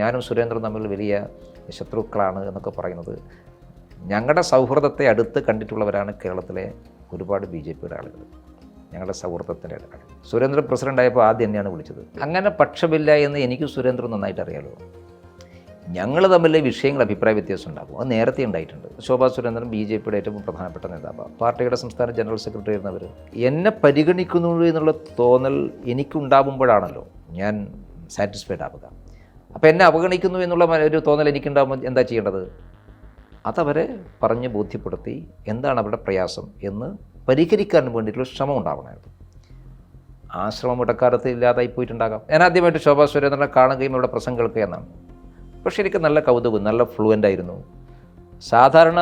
ഞാനും സുരേന്ദ്രൻ തമ്മിൽ വലിയ ശത്രുക്കളാണ് എന്നൊക്കെ പറയുന്നത് ഞങ്ങളുടെ സൗഹൃദത്തെ അടുത്ത് കണ്ടിട്ടുള്ളവരാണ് കേരളത്തിലെ ഒരുപാട് BJPയുടെ ആളുകൾ. ഞങ്ങളുടെ സൗഹൃദത്തിൻ്റെ ഇടയിൽ സുരേന്ദ്രൻ പ്രസിഡൻ്റായപ്പോൾ ആദ്യം എന്നെയാണ് വിളിച്ചത്. അങ്ങനെ പക്ഷമില്ല എന്ന് എനിക്ക് സുരേന്ദ്രൻ നന്നായിട്ട് അറിയാലോ. ഞങ്ങൾ തമ്മിലെ വിഷയങ്ങൾ അഭിപ്രായ വ്യത്യാസം ഉണ്ടാകും. അത് നേരത്തെ ഉണ്ടായിട്ടുണ്ട്. ശോഭാ സുരേന്ദ്രൻ BJPയുടെ ഏറ്റവും പ്രധാനപ്പെട്ട നേതാവാണ്. പാർട്ടിയുടെ സംസ്ഥാന ജനറൽ സെക്രട്ടറി ആയിരുന്നവർ. എന്നെ പരിഗണിക്കുന്നു എന്നുള്ള തോന്നൽ എനിക്കുണ്ടാകുമ്പോഴാണല്ലോ ഞാൻ സാറ്റിസ്ഫൈഡ് ആവുക. അപ്പോൾ എന്നെ അവഗണിക്കുന്നു എന്നുള്ള ഒരു തോന്നൽ എനിക്കുണ്ടാകുമ്പോൾ എന്താ ചെയ്യേണ്ടത്? അതവരെ പറഞ്ഞ് ബോധ്യപ്പെടുത്തി എന്താണ് അവരുടെ പ്രയാസം എന്ന് പരിഹരിക്കാൻ വേണ്ടിയിട്ടുള്ള ശ്രമം ഉണ്ടാവണമായിരുന്നു. ആ ശ്രമം ഇടക്കാലത്ത് ഇല്ലാതായി പോയിട്ടുണ്ടാകാം. ഞാൻ ആദ്യമായിട്ട് ശോഭാ സുരേന്ദ്രനെ കാണുകയും ഇവിടെ പ്രസംഗം കേൾക്കുകയെന്നാണ്. പക്ഷേ എനിക്ക് നല്ല കൗതുകം, നല്ല ഫ്ലുവൻ്റ് ആയിരുന്നു. സാധാരണ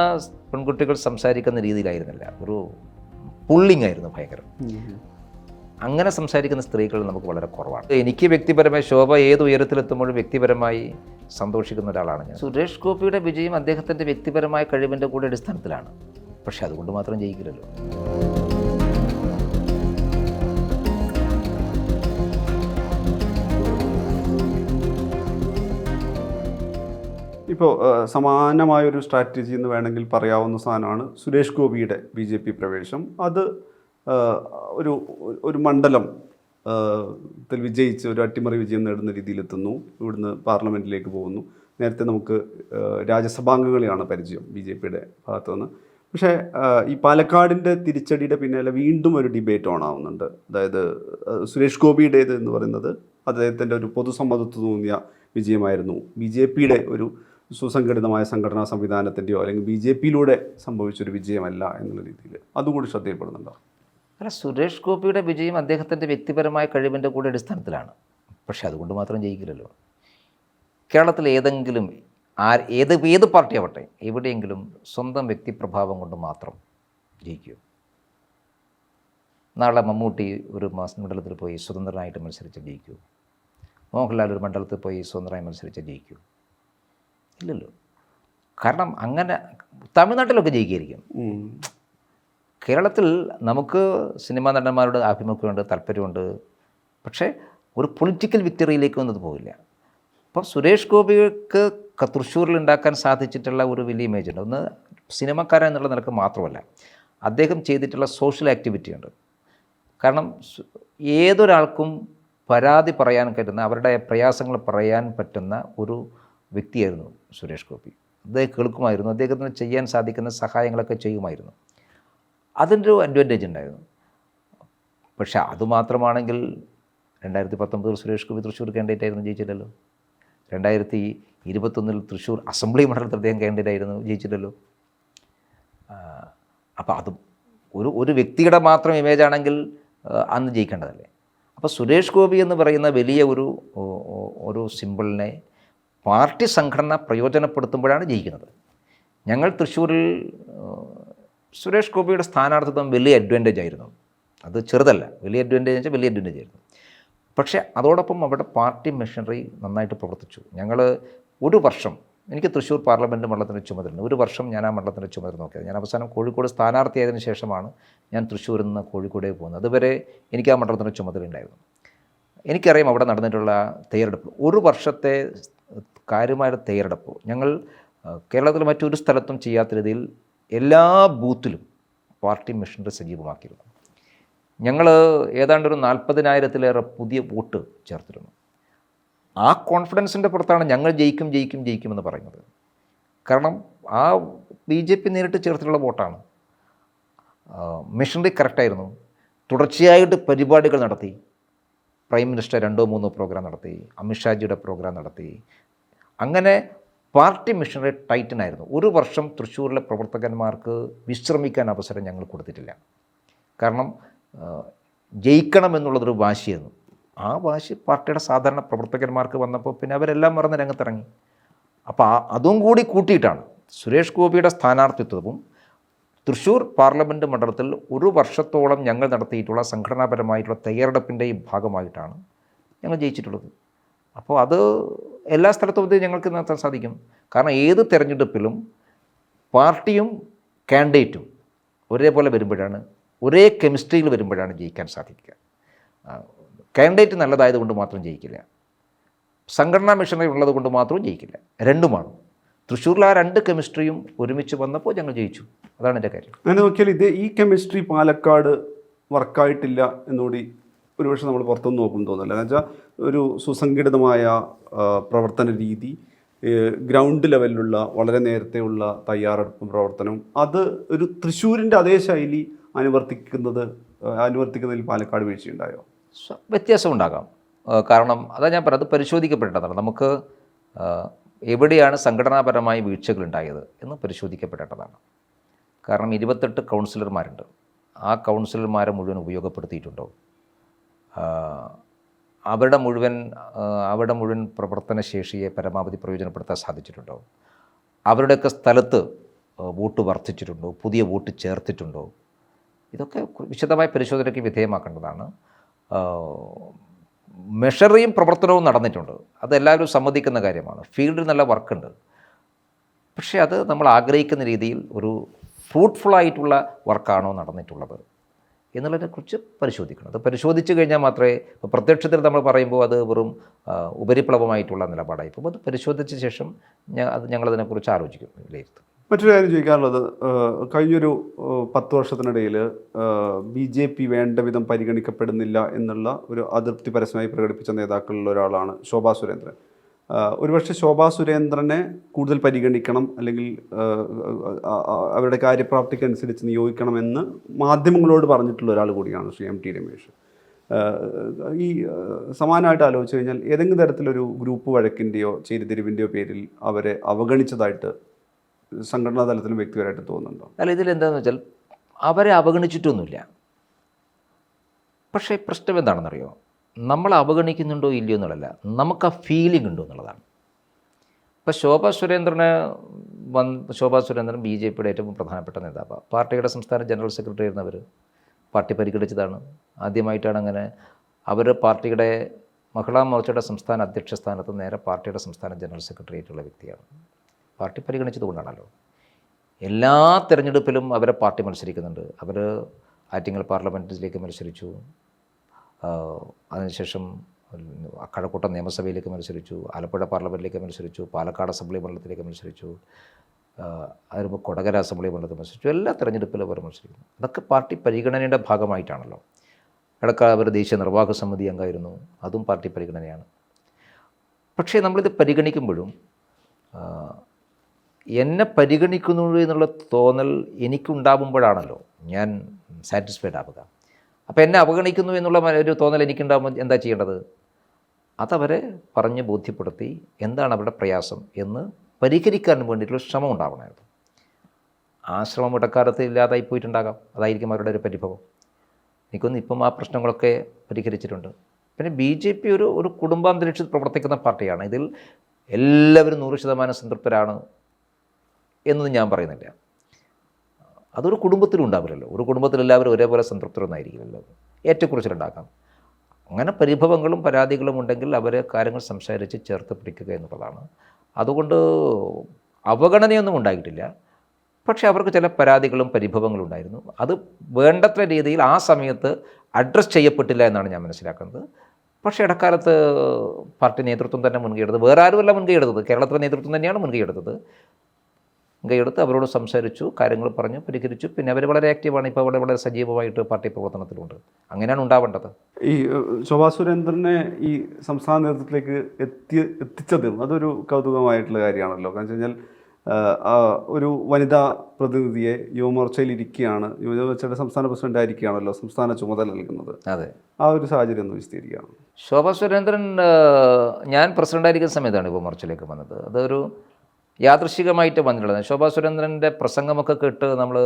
പെൺകുട്ടികൾ സംസാരിക്കുന്ന രീതിയിലായിരുന്നില്ല, ഒരു പുള്ളിങ് ആയിരുന്നു ഭയങ്കരം. അങ്ങനെ സംസാരിക്കുന്ന സ്ത്രീകൾ നമുക്ക് വളരെ കുറവാണ്. എനിക്ക് വ്യക്തിപരമായി ശോഭ ഏത് ഉയരത്തിലെത്തുമ്പോഴും വ്യക്തിപരമായി സന്തോഷിക്കുന്ന ഒരാളാണ് ഞാൻ. സുരേഷ് ഗോപിയുടെ വിജയം അദ്ദേഹത്തിൻ്റെ വ്യക്തിപരമായ കഴിവിൻ്റെ കൂടെ അടിസ്ഥാനത്തിലാണ്. പക്ഷെ അതുകൊണ്ട് മാത്രം ജയിക്കില്ലല്ലോ. ഇപ്പോൾ സമാനമായൊരു സ്ട്രാറ്റജി എന്ന് വേണമെങ്കിൽ പറയാവുന്ന സാധനമാണ് സുരേഷ് ഗോപിയുടെ BJP പ്രവേശം. അത് ഒരു മണ്ഡലം ത്തിൽ വിജയിച്ച് ഒരു അട്ടിമറി വിജയം നേടുന്ന രീതിയിലെത്തുന്നു. ഇവിടുന്ന് പാർലമെൻറ്റിലേക്ക് പോകുന്നു. നേരത്തെ നമുക്ക് രാജ്യസഭാംഗങ്ങളെയാണ് പരിചയം BJPയുടെ ഭാഗത്തു നിന്ന്. പക്ഷേ ഈ പാലക്കാടിൻ്റെ തിരിച്ചടിയുടെ പിന്നാലെ വീണ്ടും ഒരു ഡിബേറ്റ് ഓണാവുന്നുണ്ട്. അതായത് സുരേഷ് ഗോപിയുടേത് എന്ന് പറയുന്നത് അദ്ദേഹത്തിൻ്റെ ഒരു പൊതുസമ്മതത്വ തോന്നിയ വിജയമായിരുന്നു. BJPയുടെ ഒരു സുസംഘടിതമായ സംഘടനാ സംവിധാനത്തിൻ്റെയോ അല്ലെങ്കിൽ BJPയിലൂടെ സംഭവിച്ചൊരു വിജയമല്ല എന്നുള്ള രീതിയിൽ അതുകൂടി ശ്രദ്ധയിൽപ്പെടുന്നുണ്ടോ? അല്ല, സുരേഷ് ഗോപിയുടെ വിജയം അദ്ദേഹത്തിൻ്റെ വ്യക്തിപരമായ കഴിവിൻ്റെ കൂടെ അടിസ്ഥാനത്തിലാണ്. പക്ഷെ അതുകൊണ്ട് മാത്രം ജയിക്കില്ലല്ലോ. കേരളത്തിൽ ഏതെങ്കിലും ഏത് പാർട്ടി ആവട്ടെ എവിടെയെങ്കിലും സ്വന്തം വ്യക്തിപ്രഭാവം കൊണ്ട് മാത്രം ജയിക്കുമോ? നാളെ മമ്മൂട്ടി ഒരു മണ്ഡലത്തിൽ പോയി സ്വതന്ത്രനായിട്ട് മത്സരിച്ച് ജയിക്കൂ? മോഹൻലാൽ ഒരു മണ്ഡലത്തിൽ പോയി സ്വതന്ത്രമായി മത്സരിച്ച് ജയിക്കൂ? ഇല്ലല്ലോ. കാരണം അങ്ങനെ തമിഴ്നാട്ടിലൊക്കെ ജയിക്കുകയായിരിക്കും. കേരളത്തിൽ നമുക്ക് സിനിമാ നടന്മാരുടെ ആഭിമുഖ്യമുണ്ട്, താല്പര്യമുണ്ട്. പക്ഷേ ഒരു പൊളിറ്റിക്കൽ വിക്ടറിയിലേക്ക് ഒന്നും പോവില്ല. അപ്പോൾ സുരേഷ് ഗോപിക്ക് തൃശ്ശൂരിൽ ഉണ്ടാക്കാൻ സാധിച്ചിട്ടുള്ള ഒരു വലിയ ഇമേജ് ഉണ്ട്. ഒന്ന് സിനിമക്കാരൻ എന്നുള്ള നിലക്ക് മാത്രമല്ല, അദ്ദേഹം ചെയ്തിട്ടുള്ള സോഷ്യൽ ആക്ടിവിറ്റി ഉണ്ട്. കാരണം ഏതൊരാൾക്കും പരാതി പറയാൻ പറ്റുന്ന, അവരുടെ പ്രയാസങ്ങൾ പറയാൻ പറ്റുന്ന ഒരു വ്യക്തിയായിരുന്നു സുരേഷ് ഗോപി. അദ്ദേഹം കേൾക്കുമായിരുന്നു, അദ്ദേഹത്തിന് ചെയ്യാൻ സാധിക്കുന്ന സഹായങ്ങളൊക്കെ ചെയ്യുമായിരുന്നു. അതിൻ്റെ ഒരു അഡ്വാൻറ്റേജ് ഉണ്ടായിരുന്നു. പക്ഷെ അതുമാത്രമാണെങ്കിൽ 2019 സുരേഷ് ഗോപി തൃശ്ശൂർ കാൻഡിഡേറ്റ് ആയിരുന്നു, ജയിച്ചില്ലല്ലോ. 2021 തൃശ്ശൂർ അസംബ്ലി മണ്ഡലത്തിൽ അദ്ദേഹം കാൻഡിഡേറ്റ് ആയിരുന്നു, ജയിച്ചില്ലല്ലോ. അപ്പോൾ അത് ഒരു വ്യക്തിയുടെ മാത്രം ഇമേജ് ആണെങ്കിൽ അന്ന് ജയിക്കേണ്ടതല്ലേ. അപ്പോൾ സുരേഷ് ഗോപി എന്ന് പറയുന്ന വലിയ ഒരു സിമ്പിളിനെ പാർട്ടി സംഘടന പ്രയോജനപ്പെടുത്തുമ്പോഴാണ് ജയിക്കുന്നത്. ഞങ്ങൾ തൃശ്ശൂരിൽ സുരേഷ് ഗോപിയുടെ സ്ഥാനാർത്ഥിത്വം വലിയ അഡ്വാൻറ്റേജ് ആയിരുന്നു. അത് ചെറുതല്ല, വലിയ അഡ്വാൻറ്റേജ് വെച്ചാൽ വലിയ അഡ്വാൻറ്റേജ് ആയിരുന്നു. പക്ഷേ അതോടൊപ്പം അവിടെ പാർട്ടി മെഷീനറി നന്നായിട്ട് പ്രവർത്തിച്ചു. ഞങ്ങൾ ഒരു വർഷം, എനിക്ക് തൃശ്ശൂർ പാർലമെൻറ്റ് മണ്ഡലത്തിൻ്റെ ചുമതലയുണ്ട്. ഒരു വർഷം ഞാൻ ആ മണ്ഡലത്തിൻ്റെ ചുമതല നോക്കിയത്. ഞാൻ അവസാനം കോഴിക്കോട് സ്ഥാനാർത്ഥിയായതിനു ശേഷമാണ് ഞാൻ തൃശ്ശൂരിൽ നിന്ന് കോഴിക്കോടേക്ക് പോകുന്നത്. അതുവരെ എനിക്ക് ആ മണ്ഡലത്തിൻ്റെ ചുമതല ഉണ്ടായിരുന്നു. എനിക്കറിയാം അവിടെ നടന്നിട്ടുള്ള തയ്യാറെടുപ്പ്. ഒരു വർഷത്തെ കാര്യമായ തയ്യാറെടുപ്പ് ഞങ്ങൾ കേരളത്തിൽ മറ്റൊരു സ്ഥലത്തും ചെയ്യാത്ത രീതിയിൽ എല്ലാ ബൂത്തിലും പാർട്ടി മെഷീനറി സജീവമാക്കിയിരുന്നു. ഞങ്ങൾ ഏതാണ്ടൊരു 40,000-ലേറെ പുതിയ വോട്ട് ചേർത്തിരുന്നു. ആ കോൺഫിഡൻസിൻ്റെ പുറത്താണ് ഞങ്ങൾ ജയിക്കുമെന്ന് പറയുന്നത്. കാരണം ആ BJP നേരിട്ട് ചേർത്തിട്ടുള്ള വോട്ടാണ്. മെഷീനറി കറക്റ്റായിരുന്നു. തുടർച്ചയായിട്ട് പരിപാടികൾ നടത്തി. പ്രൈം മിനിസ്റ്റർ 2-3 പ്രോഗ്രാം നടത്തി, അമിത്ഷാജിയുടെ പ്രോഗ്രാം നടത്തി. അങ്ങനെ പാർട്ടി മെഷീനറി ടൈറ്റനായിരുന്നു. ഒരു വർഷം തൃശ്ശൂരിലെ പ്രവർത്തകന്മാർക്ക് വിശ്രമിക്കാൻ അവസരം ഞങ്ങൾ കൊടുത്തിട്ടില്ല. കാരണം ജയിക്കണമെന്നുള്ളതൊരു വാശിയായിരുന്നു. ആ വാശി പാർട്ടിയുടെ സാധാരണ പ്രവർത്തകന്മാർക്ക് വന്നപ്പോൾ പിന്നെ അവരെല്ലാം മറന്ന് രംഗത്തിറങ്ങി. അപ്പോൾ അതും കൂടി കൂട്ടിയിട്ടാണ് സുരേഷ് ഗോപിയുടെ സ്ഥാനാർത്ഥിത്വവും തൃശ്ശൂർ പാർലമെൻറ്റ് മണ്ഡലത്തിൽ ഒരു വർഷത്തോളം ഞങ്ങൾ നടത്തിയിട്ടുള്ള സംഘടനാപരമായിട്ടുള്ള തയ്യാറെടുപ്പിൻ്റെ ഭാഗമായിട്ടാണ് ഞങ്ങൾ ജയിച്ചിട്ടുള്ളത്. അപ്പോൾ അത് എല്ലാ സ്ഥലത്തും ഞങ്ങൾക്ക് നടത്താൻ സാധിക്കും. കാരണം ഏത് തിരഞ്ഞെടുപ്പിലും പാർട്ടിയും കാൻഡിഡേറ്റും ഒരേപോലെ വരുമ്പോഴാണ്, ഒരേ കെമിസ്ട്രിയിൽ വരുമ്പോഴാണ് ജയിക്കാൻ സാധിക്കുക. കാൻഡിഡേറ്റ് നല്ലതായതുകൊണ്ട് മാത്രം ജയിക്കില്ല. സംഘടനാ മിഷനറി ഉള്ളത് കൊണ്ട് മാത്രവും ജയിക്കില്ല. രണ്ടുമാണ്. തൃശ്ശൂരിൽ ആ രണ്ട് കെമിസ്ട്രിയും ഒരുമിച്ച് വന്നപ്പോൾ ഞങ്ങൾ ജയിച്ചു. അതാണ് എൻ്റെ കാര്യം. അങ്ങനെ നോക്കിയാൽ ഈ കെമിസ്ട്രി പാലക്കാട് വർക്കായിട്ടില്ല എന്നുകൂടി ഒരുപക്ഷെ നമ്മൾ പുറത്തുനിന്ന് നോക്കുമെന്ന് തോന്നില്ല. എന്ന് വെച്ചാൽ ഒരു സുസംഘടിതമായ പ്രവർത്തന രീതി, ഗ്രൗണ്ട് ലെവലിലുള്ള വളരെ നേരത്തെയുള്ള തയ്യാറെടുപ്പും പ്രവർത്തനവും, അത് ഒരു തൃശ്ശൂരിൻ്റെ അതേ ശൈലി അനുവർത്തിക്കുന്നതിൽ പാലക്കാട് വീഴ്ചയുണ്ടായോ? വ്യത്യാസം ഉണ്ടാകാം. കാരണം അതാ ഞാൻ പറഞ്ഞത്, പരിശോധിക്കപ്പെടേണ്ടതാണ്. നമുക്ക് എവിടെയാണ് സംഘടനാപരമായ വീഴ്ചകൾ ഉണ്ടായത് എന്ന് പരിശോധിക്കപ്പെടേണ്ടതാണ്. കാരണം 28 കൗൺസിലർമാരുണ്ട്. ആ കൗൺസിലർമാരെ മുഴുവൻ ഉപയോഗപ്പെടുത്തിയിട്ടുണ്ടോ? അവരുടെ മുഴുവൻ പ്രവർത്തനശേഷിയെ പരമാവധി പ്രയോജനപ്പെടുത്താൻ സാധിച്ചിട്ടുണ്ടോ? അവരുടെയൊക്കെ സ്ഥലത്ത് വോട്ട് വർദ്ധിച്ചിട്ടുണ്ടോ? പുതിയ വോട്ട് ചേർത്തിട്ടുണ്ടോ? ഇതൊക്കെ വിശദമായ പരിശോധനയ്ക്ക് വിധേയമാക്കേണ്ടതാണ്. മെഷറിയും പ്രവർത്തനവും നടന്നിട്ടുണ്ട്, അതെല്ലാവരും സമ്മതിക്കുന്ന കാര്യമാണ്. ഫീൽഡിൽ നല്ല വർക്കുണ്ട്. പക്ഷേ അത് നമ്മൾ ആഗ്രഹിക്കുന്ന രീതിയിൽ ഒരു ഫ്രൂട്ട്ഫുള്ളായിട്ടുള്ള വർക്കാണോ നടന്നിട്ടുള്ളത് എന്നുള്ളതിനെക്കുറിച്ച് പരിശോധിക്കണം. അത് പരിശോധിച്ച് കഴിഞ്ഞാൽ മാത്രമേ, പ്രത്യക്ഷത്തിൽ നമ്മൾ പറയുമ്പോൾ അത് വെറും ഉപരിപ്ലവമായിട്ടുള്ള നിലപാടായി പോകും. അത് പരിശോധിച്ച ശേഷം ഞങ്ങളതിനെക്കുറിച്ച് ആലോചിക്കും, വിലയിരുത്തും. മറ്റൊരു കാര്യം ചോദിക്കാനുള്ളത്, കഴിഞ്ഞൊരു 10 വർഷത്തിനിടയിൽ BJP വേണ്ട വിധം പരിഗണിക്കപ്പെടുന്നില്ല എന്നുള്ള ഒരു അതൃപ്തി പരസ്യമായി പ്രകടിപ്പിച്ച നേതാക്കളിൽ ഒരാളാണ് ശോഭാ സുരേന്ദ്രൻ. ഒരുപക്ഷെ ശോഭാ സുരേന്ദ്രനെ കൂടുതൽ പരിഗണിക്കണം, അല്ലെങ്കിൽ അവരുടെ കാര്യപ്രാപ്തിക്കനുസരിച്ച് നിയോഗിക്കണമെന്ന് മാധ്യമങ്ങളോട് പറഞ്ഞിട്ടുള്ള ഒരാൾ കൂടിയാണ് ശ്രീ MT രമേശ്. ഈ സമാനമായിട്ട് ആലോചിച്ച് കഴിഞ്ഞാൽ ഏതെങ്കിലും തരത്തിലൊരു ഗ്രൂപ്പ് വഴക്കിൻ്റെയോ ചേരിതിരിവിൻ്റെയോ പേരിൽ അവരെ അവഗണിച്ചതായിട്ട് സംഘടനാ തലത്തിലും വ്യക്തിപരമായിട്ട് തോന്നുന്നുണ്ടോ? അല്ല, ഇതിലെന്താണെന്ന് വെച്ചാൽ അവരെ അവഗണിച്ചിട്ടൊന്നുമില്ല. പക്ഷേ പ്രശ്നം എന്താണെന്നറിയോ? നമ്മൾ അവഗണിക്കുന്നുണ്ടോ ഇല്ലയോ എന്നുള്ളതല്ല, നമുക്ക് ആ ഫീലിംഗ് ഉണ്ടോ എന്നുള്ളതാണ്. ഇപ്പോൾ ശോഭാ സുരേന്ദ്രൻ BJPയുടെ ഏറ്റവും പ്രധാനപ്പെട്ട നേതാവ്, പാർട്ടിയുടെ സംസ്ഥാന ജനറൽ സെക്രട്ടറി ആയിരുന്നവർ. പാർട്ടി പരിഗണിച്ചതാണ്. ആദ്യമായിട്ടാണ് അങ്ങനെ അവർ പാർട്ടിയുടെ മഹിളാ മോർച്ചയുടെ സംസ്ഥാന അധ്യക്ഷ സ്ഥാനത്ത് നേരെ പാർട്ടിയുടെ സംസ്ഥാന ജനറൽ സെക്രട്ടറി ആയിട്ടുള്ള വ്യക്തിയാണ്. പാർട്ടി പരിഗണിച്ചതുകൊണ്ടാണല്ലോ. എല്ലാ തിരഞ്ഞെടുപ്പിലും അവരെ പാർട്ടി മത്സരിക്കുന്നുണ്ട്. അവർ ആറ്റിങ്ങൽ പാർലമെൻറ്റിലേക്ക് മത്സരിച്ചു, അതിനുശേഷം കഴക്കൂട്ടം നിയമസഭയിലേക്ക് മത്സരിച്ചു, ആലപ്പുഴ പാർലമെൻറ്റിലേക്ക് മത്സരിച്ചു, പാലക്കാട് അസംബ്ലി മണ്ഡലത്തിലേക്ക് മത്സരിച്ചു, അതിന് കൊടകര അസംബ്ലി മണ്ഡലത്തിൽ മത്സരിച്ചു. എല്ലാ തിരഞ്ഞെടുപ്പിലും അവർ മത്സരിക്കുന്നു. അതൊക്കെ പാർട്ടി പരിഗണനയുടെ ഭാഗമായിട്ടാണല്ലോ. ഇടയ്ക്ക് അവർ ദേശീയ നിർവാഹക സമിതി അംഗമായിരുന്നു, അതും പാർട്ടി പരിഗണനയാണ്. പക്ഷേ നമ്മളിത് പരിഗണിക്കുമ്പോഴും എന്നെ പരിഗണിക്കുന്നു എന്നുള്ള തോന്നൽ എനിക്കുണ്ടാകുമ്പോഴാണല്ലോ ഞാൻ സാറ്റിസ്ഫൈഡ് ആവുക. അപ്പോൾ എന്നെ അവഗണിക്കുന്നു എന്നുള്ള ഒരു തോന്നൽ എനിക്കുണ്ടാകുമ്പോൾ എന്താ ചെയ്യേണ്ടത്? അതവരെ പറഞ്ഞ് ബോധ്യപ്പെടുത്തി എന്താണ് അവരുടെ പ്രയാസം എന്ന് പരിഹരിക്കാൻ വേണ്ടിയിട്ടുള്ള ശ്രമം ഉണ്ടാവണമായിരുന്നു. ആ ശ്രമം ഇടക്കാലത്ത് ഇല്ലാതായി പോയിട്ടുണ്ടാകാം. അതായിരിക്കും അവരുടെ ഒരു പരിഭവം. എനിക്കൊന്ന് ഇപ്പം ആ പ്രശ്നങ്ങളൊക്കെ പരിഹരിച്ചിട്ടുണ്ട്. പിന്നെ BJP ഒരു കുടുംബാന്തരീക്ഷത്തിൽ പ്രവർത്തിക്കുന്ന പാർട്ടിയാണ്. ഇതിൽ എല്ലാവരും 100% സംതൃപ്തരാണ് എന്നത് ഞാൻ പറയുന്നില്ല. അതൊരു കുടുംബത്തിലും ഉണ്ടാവില്ലല്ലോ. ഒരു കുടുംബത്തിൽ എല്ലാവരും ഒരേപോലെ സംതൃപ്തരൊന്നായിരിക്കില്ലല്ലോ. ഏറ്റക്കുറച്ചിലുണ്ടാക്കാം. അങ്ങനെ പരിഭവങ്ങളും പരാതികളും ഉണ്ടെങ്കിൽ അവരെ കാര്യങ്ങൾ സംസാരിച്ച് ചേർത്ത് പിടിക്കുക എന്നുള്ളതാണ്. അതുകൊണ്ട് അവഗണനയൊന്നും ഉണ്ടായിട്ടില്ല. പക്ഷേ അവർക്ക് ചില പരാതികളും പരിഭവങ്ങളും ഉണ്ടായിരുന്നു. അത് വേണ്ടത്ര രീതിയിൽ ആ സമയത്ത് അഡ്രസ്സ് ചെയ്യപ്പെട്ടില്ല എന്നാണ് ഞാൻ മനസ്സിലാക്കുന്നത്. പക്ഷേ ഇടക്കാലത്ത് പാർട്ടി നേതൃത്വം തന്നെ മുൻകൈയെടുത്തത്, വേറെ ആരുമല്ല മുൻകൈയെടുത്തത്, കേരളത്തിലെ നേതൃത്വം തന്നെയാണ് മുൻകൈയെടുത്തത്. മുൻകൈയെടുത്ത് അവരോട് സംസാരിച്ചു, കാര്യങ്ങൾ പറഞ്ഞു, പരിഹരിച്ചു. പിന്നെ അവർ വളരെ ആക്റ്റീവാണ്. ഇപ്പോൾ വളരെ സജീവമായിട്ട് പാർട്ടി പ്രവർത്തനത്തിലുണ്ട്. അങ്ങനെയാണ് ഉണ്ടാവേണ്ടത്. ഈ ശോഭാ സുരേന്ദ്രനെ ഈ സംസ്ഥാന നേതൃത്വത്തിലേക്ക് എത്തിച്ചത് അതൊരു കൗതുകമായിട്ടുള്ള കാര്യമാണല്ലോ. കാരണം വെച്ച് കഴിഞ്ഞാൽ ഒരു വനിതാ പ്രതിനിധിയെ യുവമോർച്ചയിൽ ഇരിക്കുകയാണ്, യുവമോർച്ചയുടെ സംസ്ഥാന പ്രസിഡന്റ് ആയിരിക്കുകയാണല്ലോ സംസ്ഥാന ചുമതല നൽകുന്നത്. അതെ, ആ ഒരു സാഹചര്യം ഒന്ന് വിശദീകരിക്കുകയാണ്. ശോഭാ സുരേന്ദ്രൻ ഞാൻ പ്രസിഡൻ്റായിരിക്കുന്ന സമയത്താണ് യുവമോർച്ചയിലേക്ക് വന്നത്. അതൊരു യാദൃശ്ചികമായിട്ട് വന്നിട്ടുള്ളത്. ശോഭാ സുരേന്ദ്രൻ്റെ പ്രസംഗമൊക്കെ കേട്ട് നമ്മൾ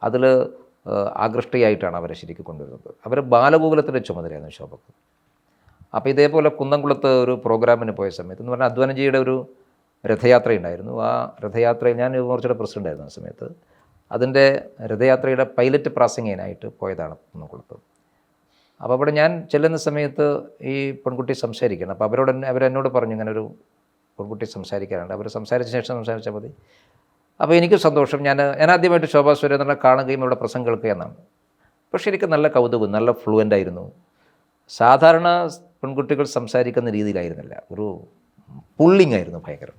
അതിൽ ആകൃഷ്ടയായിട്ടാണ് അവരെ ശരിക്കും കൊണ്ടുവരുന്നത്. അവർ ബാലഗോകുലത്തിൻ്റെ ചുമതലയായിരുന്നു ശോഭക്ക്. അപ്പോൾ ഇതേപോലെ കുന്നംകുളത്ത് ഒരു പ്രോഗ്രാമിന് പോയ സമയത്ത് എന്ന് പറഞ്ഞാൽ അദ്വാനിജിയുടെ ഒരു രഥയാത്രയുണ്ടായിരുന്നു. ആ രഥയാത്രയിൽ ഞാൻ യുവമോർച്ചയുടെ പ്രസിഡൻ്റായിരുന്നു ആ സമയത്ത്. അതിൻ്റെ രഥയാത്രയുടെ പൈലറ്റ് പ്രാസംഗികനായിട്ട് പോയതാണ് കുന്നംകുളത്ത്. അപ്പോൾ അവിടെ ഞാൻ ചെല്ലുന്ന സമയത്ത് ഈ പെൺകുട്ടി സംസാരിക്കണം. അപ്പോൾ അവരെന്നോട് പറഞ്ഞു ഇങ്ങനെ ഒരു പെൺകുട്ടി സംസാരിക്കാനുണ്ട്. അവർ സംസാരിച്ച ശേഷം സംസാരിച്ചാൽ മതി. അപ്പോൾ എനിക്ക് സന്തോഷം. ഞാൻ ആദ്യമായിട്ട് ശോഭാ സുരേന്ദ്രനെ കാണുകയും ഇവിടെ പ്രസംഗം കേൾക്കുക എന്നാണ്. പക്ഷേ എനിക്ക് നല്ല കൗതുകം, നല്ല ഫ്ലുവൻ്റ് ആയിരുന്നു. സാധാരണ പെൺകുട്ടികൾ സംസാരിക്കുന്ന രീതിയിലായിരുന്നില്ല, ഒരു പുള്ളിങ് ആയിരുന്നു ഭയങ്കരം.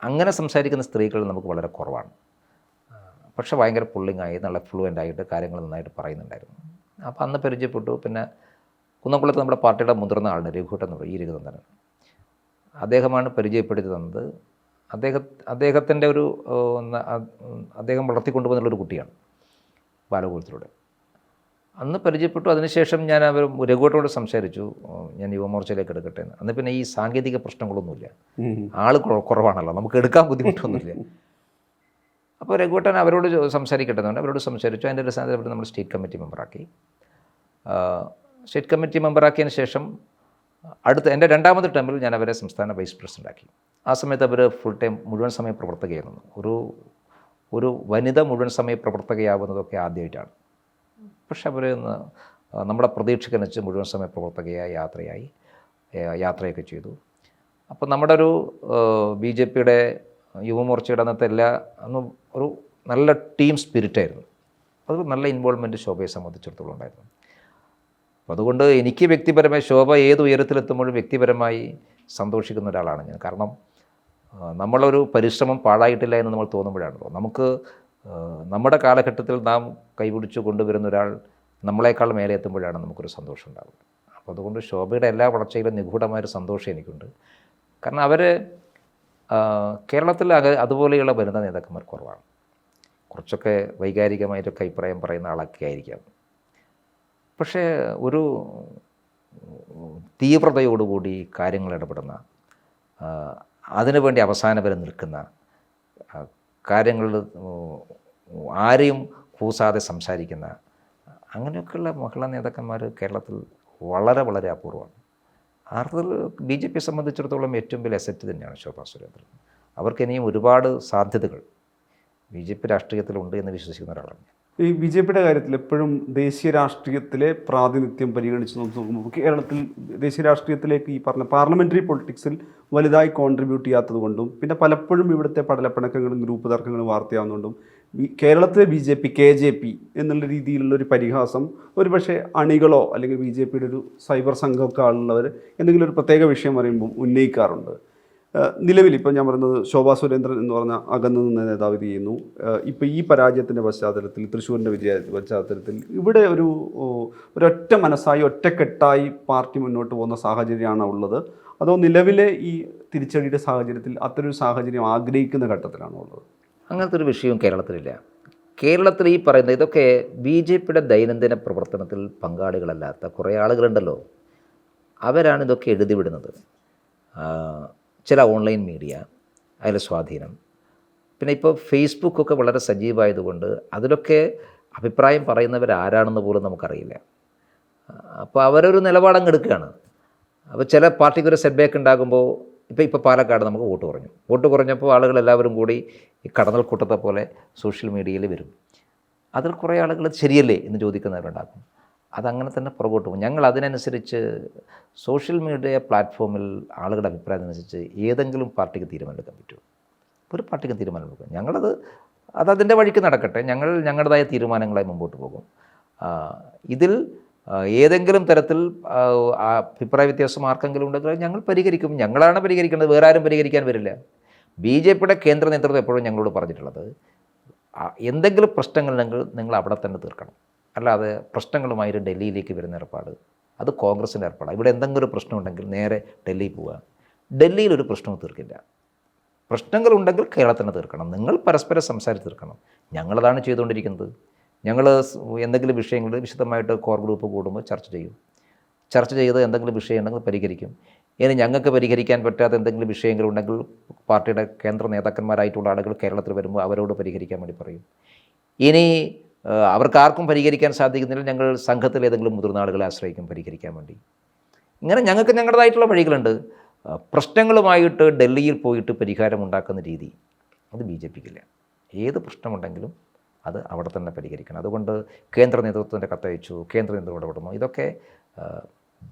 അങ്ങനെ സംസാരിക്കുന്ന സ്ത്രീകൾ നമുക്ക് വളരെ കുറവാണ്. പക്ഷെ ഭയങ്കര പുള്ളിങ്ങായി, നല്ല ഫ്ലുവൻ്റ് ആയിട്ട് കാര്യങ്ങൾ നന്നായിട്ട് പറയുന്നുണ്ടായിരുന്നു. അപ്പോൾ അന്ന് പരിചയപ്പെട്ടു. പിന്നെ കുന്നംകുളത്ത് നമ്മുടെ പാർട്ടിയുടെ മുതിർന്ന ആളുണ്ട്, രഘുട്ടൻ എന്ന് പറയും, ഈ രഘുനന്ദനൻ. അദ്ദേഹമാണ് പരിചയപ്പെടുത്തി തന്നത്. അദ്ദേഹത്തിൻ്റെ ഒരു അദ്ദേഹം വളർത്തിക്കൊണ്ടുപോകുന്നുള്ളൊരു കുട്ടിയാണ് ബാലഗോകുലത്തിലൂടെ. അന്ന് പരിചയപ്പെട്ടു. അതിനുശേഷം ഞാൻ രഘുട്ടനോട് സംസാരിച്ചു, ഞാൻ യുവമോർച്ചയിലേക്ക് എടുക്കട്ടെ എന്ന്. അന്ന് പിന്നെ ഈ സാങ്കേതിക പ്രശ്നങ്ങളൊന്നുമില്ല, ആൾ കുറവാണല്ലോ, നമുക്ക് എടുക്കാൻ ബുദ്ധിമുട്ടൊന്നുമില്ല. അപ്പോൾ രഘുട്ടൻ അവരോട് സംസാരിക്കട്ടെ എന്നുണ്ട്, അവരോട് സംസാരിച്ചു. അതിൻ്റെ അടിസ്ഥാനത്തിൽ നമ്മൾ സ്റ്റേറ്റ് കമ്മിറ്റി മെമ്പറാക്കി. സ്റ്റേറ്റ് കമ്മിറ്റി മെമ്പറാക്കിയതിന് ശേഷം എൻ്റെ രണ്ടാമത്തെ ടൈമിൽ ഞാൻ അവരെ സംസ്ഥാന വൈസ് പ്രസിഡൻ്റാക്കി. ആ സമയത്ത് അവർ ഫുൾ ടൈം മുഴുവൻ സമയ പ്രവർത്തകയായിരുന്നു. ഒരു വനിത മുഴുവൻ സമയ പ്രവർത്തകയാവുന്നതൊക്കെ ആദ്യമായിട്ടാണ്. പക്ഷെ അവർ നമ്മുടെ പ്രതീക്ഷക്കനുസരിച്ച് മുഴുവൻ സമയ പ്രവർത്തകയായി യാത്രയൊക്കെ ചെയ്തു. അപ്പോൾ നമ്മുടെ ഒരു BJPയുടെ യുവമോർച്ചയുടെ അന്നത്തെ ഒരു നല്ല ടീം സ്പിരിറ്റായിരുന്നു. അത് നല്ല ഇൻവോൾവ്മെൻറ്റ് ശോഭയെ സംബന്ധിച്ചിടത്തോളം ഉണ്ടായിരുന്നു. അപ്പോൾ അതുകൊണ്ട് എനിക്ക് വ്യക്തിപരമായി ശോഭ ഏത് ഉയരത്തിലെത്തുമ്പോഴും വ്യക്തിപരമായി സന്തോഷിക്കുന്ന ഒരാളാണ് ഞാൻ. കാരണം നമ്മളൊരു പരിശ്രമം പാഴായിട്ടില്ല എന്ന് നമ്മൾ തോന്നുമ്പോഴാണല്ലോ, നമുക്ക് നമ്മുടെ കാലഘട്ടത്തിൽ നാം കൈപിടിച്ചു കൊണ്ടുവരുന്ന ഒരാൾ നമ്മളെക്കാൾ മേലെ എത്തുമ്പോഴാണ് നമുക്കൊരു സന്തോഷം ഉണ്ടാകുന്നത്. അപ്പോൾ അതുകൊണ്ട് ശോഭയുടെ എല്ലാ വളർച്ചയിലും നിഗൂഢമായൊരു സന്തോഷം എനിക്കുണ്ട്. കാരണം അവർ കേരളത്തിൽ അതുപോലെയുള്ള വനിതാ നേതാക്കന്മാർ കുറവാണ്. കുറച്ചൊക്കെ വൈകാരികമായിട്ടൊക്കെ അഭിപ്രായം പറയുന്ന ആളൊക്കെ ആയിരിക്കാം. പക്ഷേ ഒരു തീവ്രതയോടുകൂടി കാര്യങ്ങൾ ഇടപെടുന്ന, അതിനുവേണ്ടി അവസാനം വരെ നിൽക്കുന്ന, കാര്യങ്ങളിൽ ആരെയും കൂസാതെ സംസാരിക്കുന്ന, അങ്ങനെയൊക്കെയുള്ള മഹിളാ നേതാക്കന്മാർ കേരളത്തിൽ വളരെ വളരെ അപൂർവമാണ്. അർത്ഥത്തിൽ BJP സംബന്ധിച്ചിടത്തോളം ഏറ്റവും വലിയ അസറ്റ് തന്നെയാണ് ശോഭാ സുരേന്ദ്രൻ. അവർക്ക് ഇനിയും ഒരുപാട് സാധ്യതകൾ BJP രാഷ്ട്രീയത്തിലുണ്ട് എന്ന് വിശ്വസിക്കുന്ന ഒരാളാണ്. ഈ BJPയുടെ കാര്യത്തിൽ എപ്പോഴും ദേശീയ രാഷ്ട്രീയത്തിലെ പ്രാതിനിധ്യം പരിഗണിച്ച് നോക്കുമ്പോൾ കേരളത്തിൽ ദേശീയ രാഷ്ട്രീയത്തിലേക്ക് ഈ പറഞ്ഞ പാർലമെൻ്ററി പൊളിറ്റിക്സിൽ വലുതായി കോൺട്രിബ്യൂട്ട് ചെയ്യാത്തത് കൊണ്ടും പിന്നെ പലപ്പോഴും ഇവിടുത്തെ പടലപ്പിണക്കങ്ങളും ഗ്രൂപ്പ് തർക്കങ്ങളും വാർത്തയാവുന്നതുകൊണ്ടും കേരളത്തിലെ BJP KJP എന്നുള്ള രീതിയിലുള്ള ഒരു പരിഹാസം ഒരുപക്ഷെ അണികളോ അല്ലെങ്കിൽ BJPയുടെ ഒരു സൈബർ സംഘമൊക്കെ ആളുള്ളവർ എന്തെങ്കിലും ഒരു പ്രത്യേക വിഷയം പറയുമ്പോൾ ഉന്നയിക്കാറുണ്ട്. നിലവിൽ ഇപ്പോൾ ഞാൻ പറയുന്നത് ശോഭാ സുരേന്ദ്രൻ എന്ന് പറഞ്ഞ അകന്നു നിന്ന് നേതാവ് ഇത് ചെയ്യുന്നു. ഇപ്പോൾ ഈ പരാജയത്തിൻ്റെ പശ്ചാത്തലത്തിൽ, തൃശ്ശൂരിൻ്റെ പശ്ചാത്തലത്തിൽ ഇവിടെ ഒരൊറ്റ മനസ്സായി ഒറ്റക്കെട്ടായി പാർട്ടി മുന്നോട്ട് പോകുന്ന സാഹചര്യമാണ് ഉള്ളത്? അതോ നിലവിലെ ഈ തിരിച്ചടിയുടെ സാഹചര്യത്തിൽ അത്തരൊരു സാഹചര്യം ആഗ്രഹിക്കുന്ന ഘട്ടത്തിലാണോ ഉള്ളത്? അങ്ങനത്തെ ഒരു വിഷയവും കേരളത്തിലില്ല. കേരളത്തിൽ ഈ പറയുന്നത് ഇതൊക്കെ BJPയുടെ ദൈനംദിന പ്രവർത്തനത്തിൽ പങ്കാളികളല്ലാത്ത കുറേ ആളുകളുണ്ടല്ലോ, അവരാണ് ഇതൊക്കെ എഴുതി വിടുന്നത്. ചില ഓൺലൈൻ മീഡിയ, അതിലെ സ്വാധീനം, പിന്നെ ഇപ്പോൾ ഫേസ്ബുക്കൊക്കെ വളരെ സജീവമായതുകൊണ്ട് അതിലൊക്കെ അഭിപ്രായം പറയുന്നവരാരാണെന്ന് പോലും നമുക്കറിയില്ല. അപ്പോൾ അവരൊരു നിലപാടങ്ങ് എടുക്കുകയാണ്. അപ്പോൾ ചില പാർട്ടിക്കൊരു സെറ്റ് ബാക്ക് ഉണ്ടാകുമ്പോൾ ഇപ്പോൾ പാലക്കാട് നമുക്ക് വോട്ട് കുറഞ്ഞപ്പോൾ ആളുകളെല്ലാവരും കൂടി ഈ കടന്നൽക്കൂട്ടത്തെ പോലെ സോഷ്യൽ മീഡിയയിൽ വരും. അതിൽ കുറേ ആളുകൾ ശരിയല്ലേ എന്ന് ചോദിക്കുന്നവരുണ്ടാകും. അതങ്ങനെ തന്നെ പുറകോട്ട് പോകും. ഞങ്ങൾ അതിനനുസരിച്ച് സോഷ്യൽ മീഡിയ പ്ലാറ്റ്ഫോമിൽ ആളുകളുടെ അഭിപ്രായത്തിനനുസരിച്ച് ഏതെങ്കിലും പാർട്ടിക്ക് തീരുമാനമെടുക്കാൻ പറ്റുമോ? ഒരു പാർട്ടിക്ക് തീരുമാനമെടുക്കും. ഞങ്ങളത് അതിൻ്റെ വഴിക്ക് നടക്കട്ടെ, ഞങ്ങളുടേതായ തീരുമാനങ്ങളായി മുമ്പോട്ട് പോകും. ഇതിൽ ഏതെങ്കിലും തരത്തിൽ അഭിപ്രായ വ്യത്യാസം ആർക്കെങ്കിലും ഉണ്ടെങ്കിൽ ഞങ്ങൾ പരിഹരിക്കും. ഞങ്ങളാണ് പരിഹരിക്കേണ്ടത്, വേറെ ആരും പരിഹരിക്കാൻ വരില്ല. BJPയുടെ കേന്ദ്ര നേതൃത്വം എപ്പോഴും ഞങ്ങളോട് പറഞ്ഞിട്ടുള്ളത്, എന്തെങ്കിലും പ്രശ്നങ്ങളുണ്ടെങ്കിൽ നിങ്ങൾ അവിടെ തന്നെ തീർക്കണം, അല്ലാതെ പ്രശ്നങ്ങളുമായിട്ട് ഡൽഹിയിലേക്ക് വരുന്ന ഏർപ്പാട് അത് കോൺഗ്രസിൻ്റെ ഏർപ്പാടാണ്. ഇവിടെ എന്തെങ്കിലും ഒരു പ്രശ്നമുണ്ടെങ്കിൽ നേരെ ഡൽഹിയിൽ പോവുക. ഡൽഹിയിലൊരു പ്രശ്നവും തീർക്കില്ല. പ്രശ്നങ്ങളുണ്ടെങ്കിൽ കേരളത്തിന് തീർക്കണം. നിങ്ങൾ പരസ്പരം സംസാരിച്ച് തീർക്കണം. ഞങ്ങളതാണ് ചെയ്തുകൊണ്ടിരിക്കുന്നത്. ഞങ്ങൾ എന്തെങ്കിലും വിഷയങ്ങൾ വിശദമായിട്ട് കോർ ഗ്രൂപ്പ് കൂടുമ്പോൾ ചർച്ച ചെയ്ത് എന്തെങ്കിലും വിഷയം ഉണ്ടെങ്കിൽ പരിഹരിക്കും. ഇനി ഞങ്ങൾക്ക് പരിഹരിക്കാൻ പറ്റാത്ത എന്തെങ്കിലും വിഷയങ്ങളുണ്ടെങ്കിൽ പാർട്ടിയുടെ കേന്ദ്ര നേതാക്കന്മാരായിട്ടുള്ള ആളുകൾ കേരളത്തിൽ വരുമ്പോൾ അവരോട് പരിഹരിക്കാൻ വേണ്ടി പറയും. ഇനി അവർക്കാർക്കും പരിഹരിക്കാൻ സാധിക്കുന്നില്ല, ഞങ്ങൾ സംഘത്തിൽ ഏതെങ്കിലും മുതിർന്ന ആളുകളെ ആശ്രയിക്കും പരിഹരിക്കാൻ വേണ്ടി. ഇങ്ങനെ ഞങ്ങൾക്ക് ഞങ്ങളുടേതായിട്ടുള്ള വഴികളുണ്ട്. പ്രശ്നങ്ങളുമായിട്ട് ഡൽഹിയിൽ പോയിട്ട് പരിഹാരം ഉണ്ടാക്കുന്ന രീതി അത് BJPക്കില്ല. ഏത് പ്രശ്നമുണ്ടെങ്കിലും അത് അവിടെ തന്നെ പരിഹരിക്കണം. അതുകൊണ്ട് കേന്ദ്ര നേതൃത്വത്തിൻ്റെ കത്തയച്ചു, കേന്ദ്ര നേതൃത്വം ഇടപെടുന്നു. ഇതൊക്കെ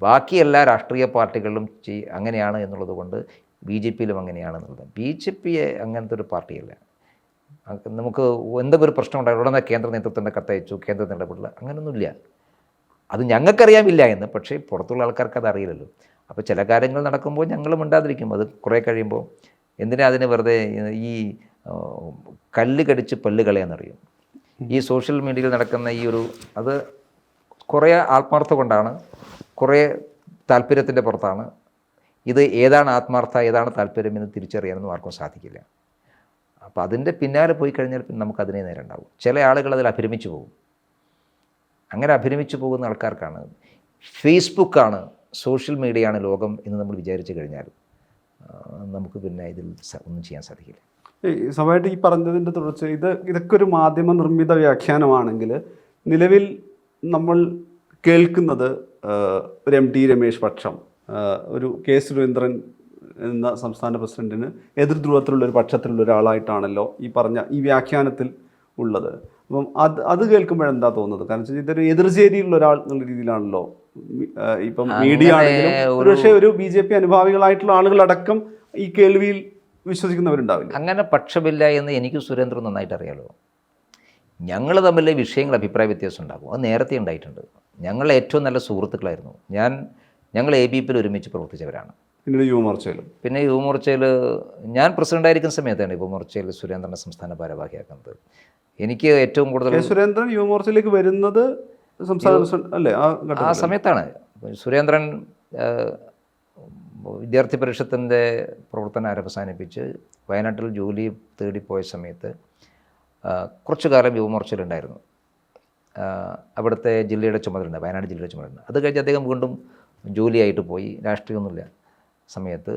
ബാക്കി എല്ലാ രാഷ്ട്രീയ പാർട്ടികളിലും അങ്ങനെയാണ് എന്നുള്ളത് കൊണ്ട് BJPയിലും അങ്ങനെയാണെന്നുള്ളത്. BJP അങ്ങനത്തെ ഒരു പാർട്ടിയല്ല. നമുക്ക് എന്തെങ്കിലും ഒരു പ്രശ്നം ഉണ്ടായാലും ഉടനെ കേന്ദ്ര നേതൃത്വത്തിൻ്റെ കത്തയച്ചു, കേന്ദ്ര ഇടപെടില്ല, അങ്ങനെയൊന്നുമില്ല. അത് ഞങ്ങൾക്കറിയാമില്ല എന്ന്, പക്ഷേ പുറത്തുള്ള ആൾക്കാർക്ക് അത് അറിയില്ലല്ലോ. അപ്പോൾ ചില കാര്യങ്ങൾ നടക്കുമ്പോൾ ഞങ്ങൾ മിണ്ടാതിരിക്കും. അത് കുറേ കഴിയുമ്പോൾ എന്തിനാ അതിന് വെറുതെ ഈ കല്ല് കടിച്ച് പല്ല് കളയാന്നറിയും. ഈ സോഷ്യൽ മീഡിയയിൽ നടക്കുന്ന ഈ ഒരു അത് കുറേ ആത്മാർത്ഥ കൊണ്ടാണ്, കുറേ താല്പര്യത്തിൻ്റെ പുറത്താണ്. ഇത് ഏതാണ് ആത്മാർത്ഥ ഏതാണ് താല്പര്യം എന്ന് തിരിച്ചറിയാനൊന്നും ആർക്കും സാധിക്കില്ല. അപ്പോൾ അതിൻ്റെ പിന്നാലെ പോയി കഴിഞ്ഞാൽ പിന്നെ നമുക്കതിനെ നേരെ ഉണ്ടാവും. ചില ആളുകൾ അതിൽ അഭിരമിച്ചു പോകും. അങ്ങനെ അഭിരമിച്ചു പോകുന്ന ആൾക്കാർക്കാണ് ഫേസ്ബുക്കാണ്, സോഷ്യൽ മീഡിയയാണ് ലോകം എന്ന് നമ്മൾ വിചാരിച്ചു കഴിഞ്ഞാൽ നമുക്ക് പിന്നെ ഇതിൽ ഒന്നും ചെയ്യാൻ സാധിക്കില്ല. സമയമായിട്ട് ഈ പറഞ്ഞതിൻ്റെ തുടർച്ച ഇതൊക്കെ ഒരു മാധ്യമ നിർമ്മിത വ്യാഖ്യാനമാണെങ്കിൽ നിലവിൽ നമ്മൾ കേൾക്കുന്നത് ഒരു MT രമേശ് പക്ഷം, ഒരു കെ സുരേന്ദ്രൻ എന്ന സംസ്ഥാന പ്രസിഡന്റിന് എതിർ ധ്രുവത്തിലുള്ള ഒരു പക്ഷത്തിലുള്ള ഒരാളായിട്ടാണല്ലോ ഈ പറഞ്ഞ ഈ വ്യാഖ്യാനത്തിൽ ഉള്ളത്. അപ്പം അത് കേൾക്കുമ്പോഴെന്താ തോന്നുന്നത്? കാരണം വെച്ചാൽ ഇതൊരു എതിർചേരിയുള്ള ഒരാൾ എന്നുള്ള രീതിയിലാണല്ലോ ഇപ്പം മീഡിയ ആണെങ്കിലും ഒരുപക്ഷെ ഒരു BJP അനുഭാവികളായിട്ടുള്ള ആളുകളടക്കം ഈ കേൾവിയിൽ വിശ്വസിക്കുന്നവരുണ്ടാവില്ല. അങ്ങനെ പക്ഷമില്ല എന്ന് എനിക്ക് സുരേന്ദ്രൻ നന്നായിട്ട് അറിയാലോ. ഞങ്ങൾ തമ്മിൽ വിഷയങ്ങൾ അഭിപ്രായ വ്യത്യാസം ഉണ്ടാകും. അത് നേരത്തെ ഉണ്ടായിട്ടുണ്ട്. ഞങ്ങൾ ഏറ്റവും നല്ല സുഹൃത്തുക്കളായിരുന്നു. ഞങ്ങൾ ABPയിൽ ഒരുമിച്ച് പ്രവർത്തിച്ചവരാണ്. പിന്നെ യുവമോർച്ചയിൽ ഞാൻ പ്രസിഡൻ്റായിരിക്കുന്ന സമയത്താണ് യുവമോർച്ചയിൽ സുരേന്ദ്രനെ സംസ്ഥാന ഭാരവാഹിയാക്കുന്നത്. എനിക്ക് ഏറ്റവും കൂടുതൽ സുരേന്ദ്രൻ യുവമോർച്ചയിലേക്ക് വരുന്നത് സംസ്ഥാന പ്രസിഡന്റ് അല്ലേ ആ സമയത്താണ്. സുരേന്ദ്രൻ വിദ്യാർത്ഥി പരിഷത്തിൻ്റെ പ്രവർത്തനം അവസാനിപ്പിച്ച് വയനാട്ടിൽ ജോലി തേടിപ്പോയ സമയത്ത് കുറച്ചു കാലം യുവമോർച്ചയിലുണ്ടായിരുന്നു. അവിടുത്തെ ജില്ലയുടെ ചുമതലയുണ്ട്, വയനാട് ജില്ലയുടെ ചുമതലയുണ്ട്. അത് കഴിഞ്ഞ് അദ്ദേഹം വീണ്ടും ജോലിയായിട്ട് പോയി. രാഷ്ട്രീയമൊന്നുമില്ല സമയത്ത്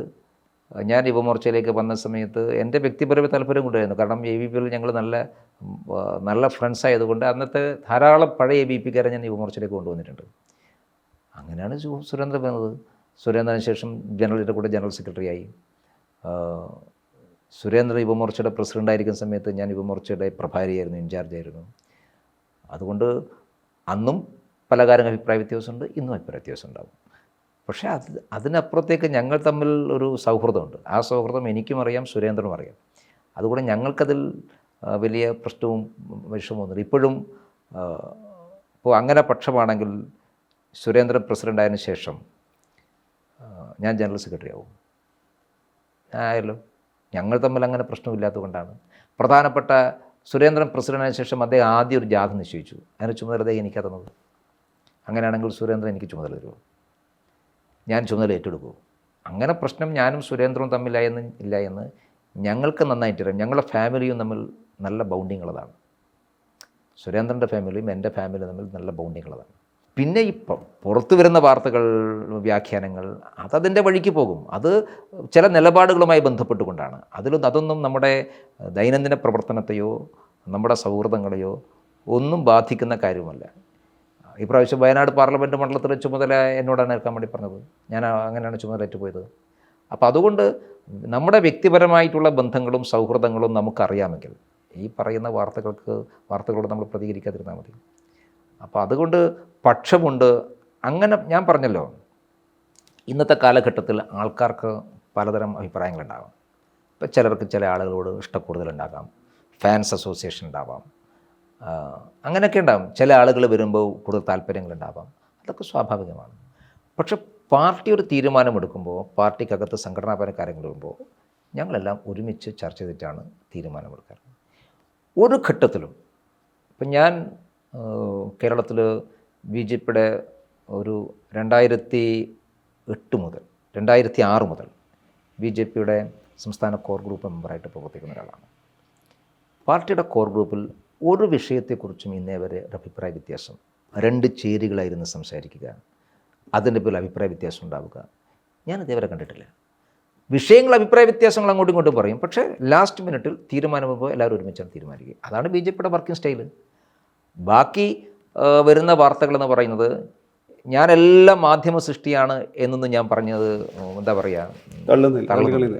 ഞാൻ യുവമോർച്ചയിലേക്ക് വന്ന സമയത്ത് എൻ്റെ വ്യക്തിപരമായ താല്പര്യം കൊണ്ടായിരുന്നു. കാരണം ABPയിൽ ഞങ്ങൾ നല്ല ഫ്രണ്ട്സ് ആയതുകൊണ്ട് അന്നത്തെ ധാരാളം പഴയ ABPക്കാരെ ഞാൻ യുവമോർച്ചയിലേക്ക് കൊണ്ടുവന്നിട്ടുണ്ട്. അങ്ങനെയാണ് സുരേന്ദ്രൻ വന്നത്. സുരേന്ദ്രന് ശേഷം കൂടെ ജനറൽ സെക്രട്ടറിയായി. സുരേന്ദ്രൻ യുവമോർച്ചയുടെ പ്രസിഡൻ്റായിരിക്കുന്ന സമയത്ത് ഞാൻ യുവമോർച്ചയുടെ പ്രഭാരിയായിരുന്നു, ഇൻചാർജായിരുന്നു. അതുകൊണ്ട് അന്നും പല കാര്യങ്ങൾ അഭിപ്രായ വ്യത്യാസമുണ്ട്, ഇന്നും അഭിപ്രായ വ്യത്യാസം ഉണ്ടാകും. പക്ഷേ അതിനപ്പുറത്തേക്ക് ഞങ്ങൾ തമ്മിൽ ഒരു സൗഹൃദമുണ്ട്. ആ സൗഹൃദം എനിക്കും അറിയാം, സുരേന്ദ്രനും അറിയാം. അതുകൊണ്ട് ഞങ്ങൾക്കതിൽ വലിയ പ്രശ്നവും വിഷമമൊന്നുമില്ല. ഇപ്പോഴും ഇപ്പോൾ അങ്ങനെ പക്ഷമാണെങ്കിൽ സുരേന്ദ്രൻ പ്രസിഡൻ്റായതിനു ശേഷം ഞാൻ ജനറൽ സെക്രട്ടറി ആവും. ആയല്ലോ. ഞങ്ങൾ തമ്മിൽ അങ്ങനെ പ്രശ്നമില്ലാത്തതുകൊണ്ടാണ്. പ്രധാനപ്പെട്ട സുരേന്ദ്രൻ പ്രസിഡൻ്റായതിനു ശേഷം അദ്ദേഹം ആദ്യം ഒരു ജാഥ നിശ്ചയിച്ചു. അതിന് ചുമതല അദ്ദേഹം എനിക്കാ തന്നത്. അങ്ങനെയാണെങ്കിൽ സുരേന്ദ്രൻ എനിക്ക് ചുമതല തരുമോ? ഞാൻ ചുമതല ഏറ്റെടുക്കുമോ? അങ്ങനെ പ്രശ്നം ഞാനും സുരേന്ദ്രനും ഇല്ല എന്ന് ഞങ്ങൾക്ക് നന്നായിട്ടറിയാം. ഞങ്ങളുടെ ഫാമിലിയും തമ്മിൽ നല്ല ബൗണ്ടിങ്ങുള്ളതാണ്. സുരേന്ദ്രൻ്റെ ഫാമിലിയും എൻ്റെ ഫാമിലിയും തമ്മിൽ നല്ല ബൗണ്ടിങ്ങുള്ളതാണ്. പിന്നെ ഇപ്പം പുറത്തു വരുന്ന വാർത്തകൾ, വ്യാഖ്യാനങ്ങൾ അതതിൻ്റെ വഴിക്ക് പോകും. അത് ചില നിലപാടുകളുമായി ബന്ധപ്പെട്ടുകൊണ്ടാണ്. അതൊന്നും നമ്മുടെ ദൈനംദിന പ്രവർത്തനത്തെയോ നമ്മുടെ സൗഹൃദങ്ങളെയോ ഒന്നും ബാധിക്കുന്ന കാര്യമല്ല. ഇപ്രാവശ്യം വയനാട് പാർലമെൻറ്റ് മണ്ഡലത്തിലെ ചുമതല എന്നോടാണ് ഏൽക്കാൻ വേണ്ടി പറഞ്ഞത്. ഞാൻ അങ്ങനെയാണ് ചുമതല ഏറ്റുപോയത്. അപ്പോൾ അതുകൊണ്ട് നമ്മുടെ വ്യക്തിപരമായിട്ടുള്ള ബന്ധങ്ങളും സൗഹൃദങ്ങളും നമുക്കറിയാമെങ്കിൽ ഈ പറയുന്ന വാർത്തകളോട് നമ്മൾ പ്രതികരിക്കാതിരുന്നാൽ മതി. അപ്പോൾ അതുകൊണ്ട് പക്ഷമുണ്ട്. അങ്ങനെ ഞാൻ പറഞ്ഞല്ലോ, ഇന്നത്തെ കാലഘട്ടത്തിൽ ആൾക്കാർക്ക് പലതരം അഭിപ്രായങ്ങളുണ്ടാകാം. ഇപ്പോൾ ചിലർക്ക് ചില ആളുകളോട് ഇഷ്ടക്കൂടുതലുണ്ടാകാം, ഫാൻസ് അസോസിയേഷൻ ഉണ്ടാവാം, അങ്ങനെയൊക്കെ ഉണ്ടാകും. ചില ആളുകൾ വരുമ്പോൾ കൂടുതൽ താല്പര്യങ്ങളുണ്ടാവാം. അതൊക്കെ സ്വാഭാവികമാണ്. പക്ഷെ പാർട്ടി ഒരു തീരുമാനമെടുക്കുമ്പോൾ, പാർട്ടിക്കകത്ത് സംഘടനാപരമായ കാര്യങ്ങൾ വരുമ്പോൾ ഞങ്ങളെല്ലാം ഒരുമിച്ച് ചർച്ച ചെയ്തിട്ടാണ് തീരുമാനമെടുക്കാറ്. ഒരു ഘട്ടത്തിലും ഇപ്പം ഞാൻ കേരളത്തിൽ BJPയുടെ ഒരു 2008 മുതൽ 2006 മുതൽ BJPയുടെ സംസ്ഥാന കോർ ഗ്രൂപ്പ് മെമ്പറായിട്ട് പ്രവർത്തിക്കുന്ന ഒരാളാണ്. പാർട്ടിയുടെ കോർ ഗ്രൂപ്പിൽ ഒരു വിഷയത്തെക്കുറിച്ചും ഇന്നേ വരെ ഒരു അഭിപ്രായ വ്യത്യാസം, 2 ചേരികളായിരുന്നു സംസാരിക്കുക, അതിൻ്റെ പേരിൽ അഭിപ്രായ വ്യത്യാസം ഉണ്ടാവുക ഞാൻ ഇതേവരെ കണ്ടിട്ടില്ല. വിഷയങ്ങൾ അഭിപ്രായ വ്യത്യാസങ്ങൾ അങ്ങോട്ടും ഇങ്ങോട്ടും പറയും, പക്ഷേ ലാസ്റ്റ് മിനിറ്റിൽ തീരുമാനമാകുമ്പോൾ എല്ലാവരും ഒരുമിച്ചാണ് തീരുമാനിക്കുക. അതാണ് BJPയുടെ വർക്കിംഗ് സ്റ്റൈല്. ബാക്കി വരുന്ന വാർത്തകളെന്ന് പറയുന്നത് ഞാനെല്ലാം മാധ്യമ സൃഷ്ടിയാണ് എന്നൊന്നും ഞാൻ പറഞ്ഞത് എന്താ പറയുക, തള്ളുന്നില്ല.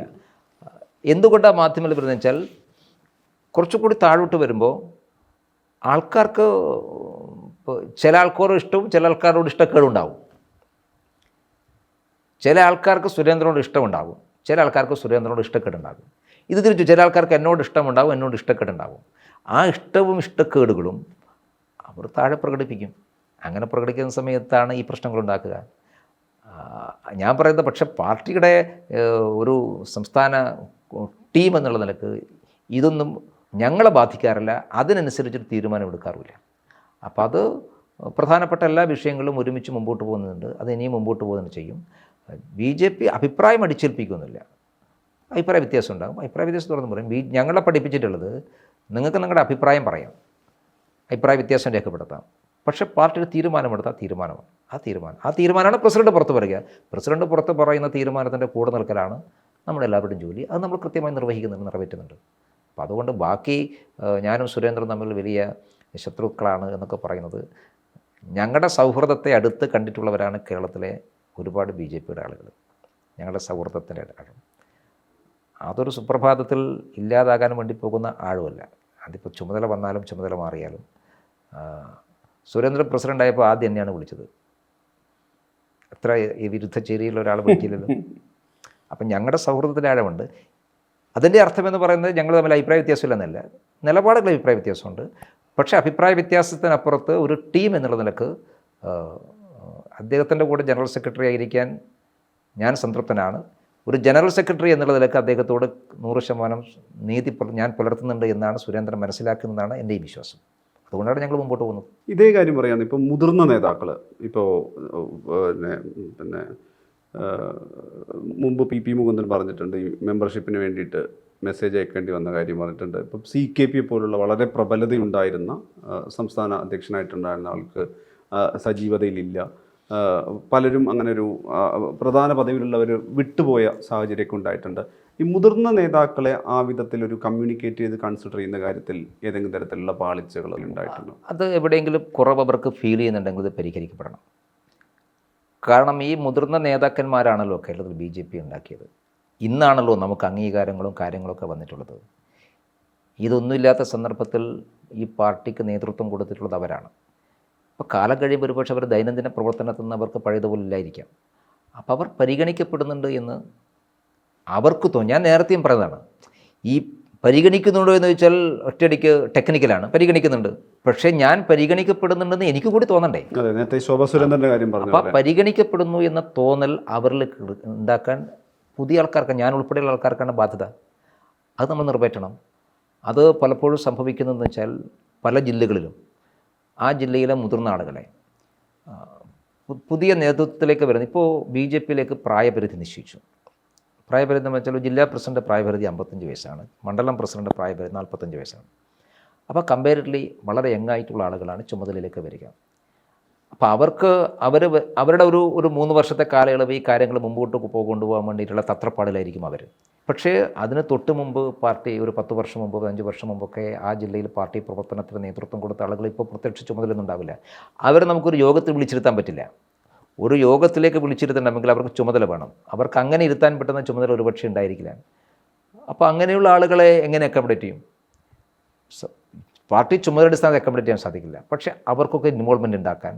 എന്തുകൊണ്ടാണ് മാധ്യമങ്ങൾ വരുന്നത് വെച്ചാൽ, കുറച്ചുകൂടി താഴോട്ട് വരുമ്പോൾ ആൾക്കാർക്ക് ചില ആൾക്കാരോട് ഇഷ്ടവും ചില ആൾക്കാരോട് ഇഷ്ടക്കേടുണ്ടാവും. ചില ആൾക്കാർക്ക് സുരേന്ദ്രനോട് ഇഷ്ടമുണ്ടാകും, ചില ആൾക്കാർക്ക് സുരേന്ദ്രനോട് ഇഷ്ടക്കേടുണ്ടാകും. ഇത് തിരിച്ചു, ചില ആൾക്കാർക്ക് എന്നോട് ഇഷ്ടമുണ്ടാകും, എന്നോട് ഇഷ്ടക്കേടുണ്ടാകും. ആ ഇഷ്ടവും ഇഷ്ടക്കേടുകളും അവർ താഴെ പ്രകടിപ്പിക്കും. അങ്ങനെ പ്രകടിക്കുന്ന സമയത്താണ് ഈ പ്രശ്നങ്ങൾ ഉണ്ടാക്കുക. ഞാൻ പറയുന്നത് പക്ഷേ പാർട്ടിയുടെ ഒരു സംസ്ഥാന ടീം എന്നുള്ള നിലക്ക് ഇതൊന്നും ഞങ്ങളെ ബാധിക്കാറില്ല, അതിനനുസരിച്ചൊരു തീരുമാനം എടുക്കാറില്ല. അപ്പോൾ അത് പ്രധാനപ്പെട്ട എല്ലാ വിഷയങ്ങളും ഒരുമിച്ച് മുമ്പോട്ട് പോകുന്നുണ്ട്, അത് ഇനിയും മുമ്പോട്ട് പോകുന്നത് ചെയ്യും. BJP അഭിപ്രായം അടിച്ചേൽപ്പിക്കുന്നില്ല, അഭിപ്രായ വ്യത്യാസം ഉണ്ടാകും. അഭിപ്രായ വ്യത്യാസം തുറന്ന് പറയും. ഞങ്ങളെ പഠിപ്പിച്ചിട്ടുള്ളത് നിങ്ങൾക്ക് നിങ്ങളുടെ അഭിപ്രായം പറയാം, അഭിപ്രായ വ്യത്യാസം രേഖപ്പെടുത്താം, പക്ഷേ പാർട്ടിയുടെ തീരുമാനമെടുത്താൽ തീരുമാനമാണ്. ആ തീരുമാനമാണ് പ്രസിഡന്റ് പുറത്ത് പറയുക. പ്രസിഡന്റ് പുറത്ത് പറയുന്ന തീരുമാനത്തിൻ്റെ കൂടെ നിൽക്കലാണ് നമ്മളെല്ലാവരുടെയും ജോലി. അത് നമ്മൾ കൃത്യമായി നിറവേറ്റുന്നുണ്ട്. അപ്പോൾ അതുകൊണ്ട് ബാക്കി ഞാനും സുരേന്ദ്രനും തമ്മിൽ വലിയ ശത്രുക്കളാണ് എന്നൊക്കെ പറയുന്നത്, ഞങ്ങളുടെ സൗഹൃദത്തെ അടുത്ത് കണ്ടിട്ടുള്ളവരാണ് കേരളത്തിലെ ഒരുപാട് BJPയുടെ ആളുകൾ, ഞങ്ങളുടെ സൗഹൃദത്തിൻ്റെ ആളുകൾ. അതൊരു സുപ്രഭാതത്തിൽ ഇല്ലാതാകാൻ വേണ്ടി പോകുന്ന ആളുമല്ല. അതിപ്പോൾ ചുമതല വന്നാലും ചുമതല മാറിയാലും. സുരേന്ദ്രൻ പ്രസിഡൻ്റായപ്പോൾ ആദ്യം എന്നെയാണ് വിളിച്ചത്, എത്ര ഈ വിരുദ്ധ ചേരിയിലുള്ള ഒരാൾ വിളിക്കില്ലല്ലോ. അപ്പം ഞങ്ങളുടെ സൗഹൃദത്തിൻ്റെ ആഴമുണ്ട്. അതിൻ്റെ അർത്ഥമെന്ന് പറയുന്നത് ഞങ്ങൾ തമ്മിൽ അഭിപ്രായ വ്യത്യാസമില്ലെന്നല്ല, നിലപാടുകൾ അഭിപ്രായ വ്യത്യാസമുണ്ട്. പക്ഷേ അഭിപ്രായ വ്യത്യാസത്തിനപ്പുറത്ത് ഒരു ടീം എന്നുള്ള നിലക്ക് അദ്ദേഹത്തിൻ്റെ കൂടെ ജനറൽ സെക്രട്ടറി ആയിരിക്കാൻ ഞാൻ സംതൃപ്തനാണ്. ഒരു ജനറൽ സെക്രട്ടറി എന്നുള്ള നിലക്ക് അദ്ദേഹത്തോട് 100% നീതി ഞാൻ പുലർത്തുന്നുണ്ട് എന്നാണ് സുരേന്ദ്രൻ മനസ്സിലാക്കുന്നതാണ് എൻ്റെ ഈ വിശ്വാസം. അതുകൊണ്ടാണ് ഞങ്ങൾ മുമ്പോട്ട് പോകുന്നത്. ഇതേ കാര്യം പറയാം. ഇപ്പം മുതിർന്ന നേതാക്കൾ ഇപ്പോൾ പിന്നെ മുമ്പ് PP മുകുന്ദൻ പറഞ്ഞിട്ടുണ്ട്, ഈ മെമ്പർഷിപ്പിന് വേണ്ടിയിട്ട് മെസ്സേജ് അയക്കേണ്ടി വന്ന കാര്യം പറഞ്ഞിട്ടുണ്ട്. ഇപ്പം CKP പോലുള്ള വളരെ പ്രബലതയുണ്ടായിരുന്ന സംസ്ഥാന അധ്യക്ഷനായിട്ടുണ്ടായിരുന്ന ആൾക്ക് സജീവതയിലില്ല. പലരും അങ്ങനെ ഒരു പ്രധാന പദവിയിലുള്ളവർ വിട്ടുപോയ സാഹചര്യമൊക്കെ ഉണ്ടായിട്ടുണ്ട്. ഈ മുതിർന്ന നേതാക്കളെ ആ വിധത്തിൽ ഒരു കമ്മ്യൂണിക്കേറ്റ് ചെയ്ത് കൺസിഡർ ചെയ്യുന്ന കാര്യത്തിൽ ഏതെങ്കിലും തരത്തിലുള്ള പാളിച്ചകൾ ഉണ്ടായിട്ടുണ്ടോ? അത് എവിടെയെങ്കിലും കുറവ് അവർക്ക് ഫീൽ ചെയ്യുന്നുണ്ടെങ്കിൽ ഇത് പരിഹരിക്കപ്പെടണം. കാരണം ഈ മുതിർന്ന നേതാക്കന്മാരാണല്ലോ കേരളത്തിൽ BJP ഉണ്ടാക്കിയത്. ഇന്നാണല്ലോ നമുക്ക് അംഗീകാരങ്ങളും കാര്യങ്ങളൊക്കെ വന്നിട്ടുള്ളത്. ഇതൊന്നുമില്ലാത്ത സന്ദർഭത്തിൽ ഈ പാർട്ടിക്ക് നേതൃത്വം കൊടുത്തിട്ടുള്ളത് അവരാണ്. അപ്പോൾ കാലം കഴിയുമ്പോൾ ഒരുപക്ഷെ അവർ ദൈനംദിന പ്രവർത്തനത്തിൽ നിന്ന് അവർക്ക് പഴയതുപോലെ ഇല്ലായിരിക്കാം. അപ്പോൾ അവർ പരിഗണിക്കപ്പെടുന്നുണ്ട് എന്ന് അവർക്ക് തോന്നി. ഞാൻ നേരത്തെയും പറഞ്ഞതാണ്, ഈ പരിഗണിക്കുന്നുണ്ടോ എന്ന് ചോദിച്ചാൽ ഒറ്റയടിക്ക് ടെക്നിക്കലാണ്, പരിഗണിക്കുന്നുണ്ട്. പക്ഷേ ഞാൻ പരിഗണിക്കപ്പെടുന്നുണ്ടെന്ന് എനിക്ക് കൂടി തോന്നണ്ടേ? അപ്പോൾ പരിഗണിക്കപ്പെടുന്നു എന്ന തോന്നൽ അവരിൽ ഉണ്ടാക്കാൻ പുതിയ ആൾക്കാർക്ക്, ഞാൻ ഉൾപ്പെടെയുള്ള ആൾക്കാർക്കാണ് ബാധ്യത. അത് നമ്മൾ നിറവേറ്റണം. അത് പലപ്പോഴും സംഭവിക്കുന്നതെന്ന് വെച്ചാൽ പല ജില്ലകളിലും ആ ജില്ലയിലെ മുതിർന്ന ആളുകളെ പുതിയ നേതൃത്വത്തിലേക്ക് വരുന്നത്. ഇപ്പോൾ BJPയിലേക്ക് പ്രായപരിധി നിശ്ചയിച്ചു. പ്രായപരിധി എന്ന് വെച്ചാൽ ജില്ലാ പ്രസിഡന്റ് പ്രായപരിധി 55 വയസ്സാണ്, മണ്ഡലം പ്രസിഡന്റ് പ്രായപരിധി 45 വയസ്സാണ്. അപ്പോൾ കമ്പാരിറ്റീവ്ലി വളരെ യങ്ങായിട്ടുള്ള ആളുകളാണ് ചുമതലയിലേക്ക് വരിക. അപ്പോൾ അവർക്ക് അവരുടെ ഒരു 3 വർഷത്തെ കാലയളവ് ഈ കാര്യങ്ങൾ മുമ്പോട്ട് കൊണ്ടുപോകാൻ വേണ്ടിയിട്ടുള്ള തത്രപ്പാടിലായിരിക്കും അവർ. പക്ഷേ അതിന് തൊട്ട് മുമ്പ് പാർട്ടി ഒരു 10 വർഷം മുമ്പ് 5 വർഷം മുമ്പൊക്കെ ആ ജില്ലയിൽ പാർട്ടി പ്രവർത്തനത്തിന് നേതൃത്വം കൊടുത്ത ആളുകൾ ഇപ്പോൾ പ്രത്യക്ഷ ചുമതലയൊന്നും ഉണ്ടാവില്ല. അവരെ നമുക്കൊരു യോഗത്തിൽ വിളിച്ചിരുത്താൻ പറ്റില്ല. ഒരു യോഗത്തിലേക്ക് വിളിച്ചിരുത്തണമെങ്കിൽ അവർക്ക് ചുമതല വേണം. അവർക്ക് അങ്ങനെ ഇരുത്താൻ പറ്റുന്ന ചുമതല ഒരുപക്ഷെ ഉണ്ടായിരിക്കില്ല. അപ്പോൾ അങ്ങനെയുള്ള ആളുകളെ എങ്ങനെ അക്കോമഡേറ്റ് ചെയ്യും? പാർട്ടി ചുമതലയുടെ അക്കോമഡേറ്റ് ചെയ്യാൻ സാധിക്കില്ല. പക്ഷേ അവർക്കൊക്കെ ഇൻവോൾവ്മെൻ്റ് ഉണ്ടാക്കാൻ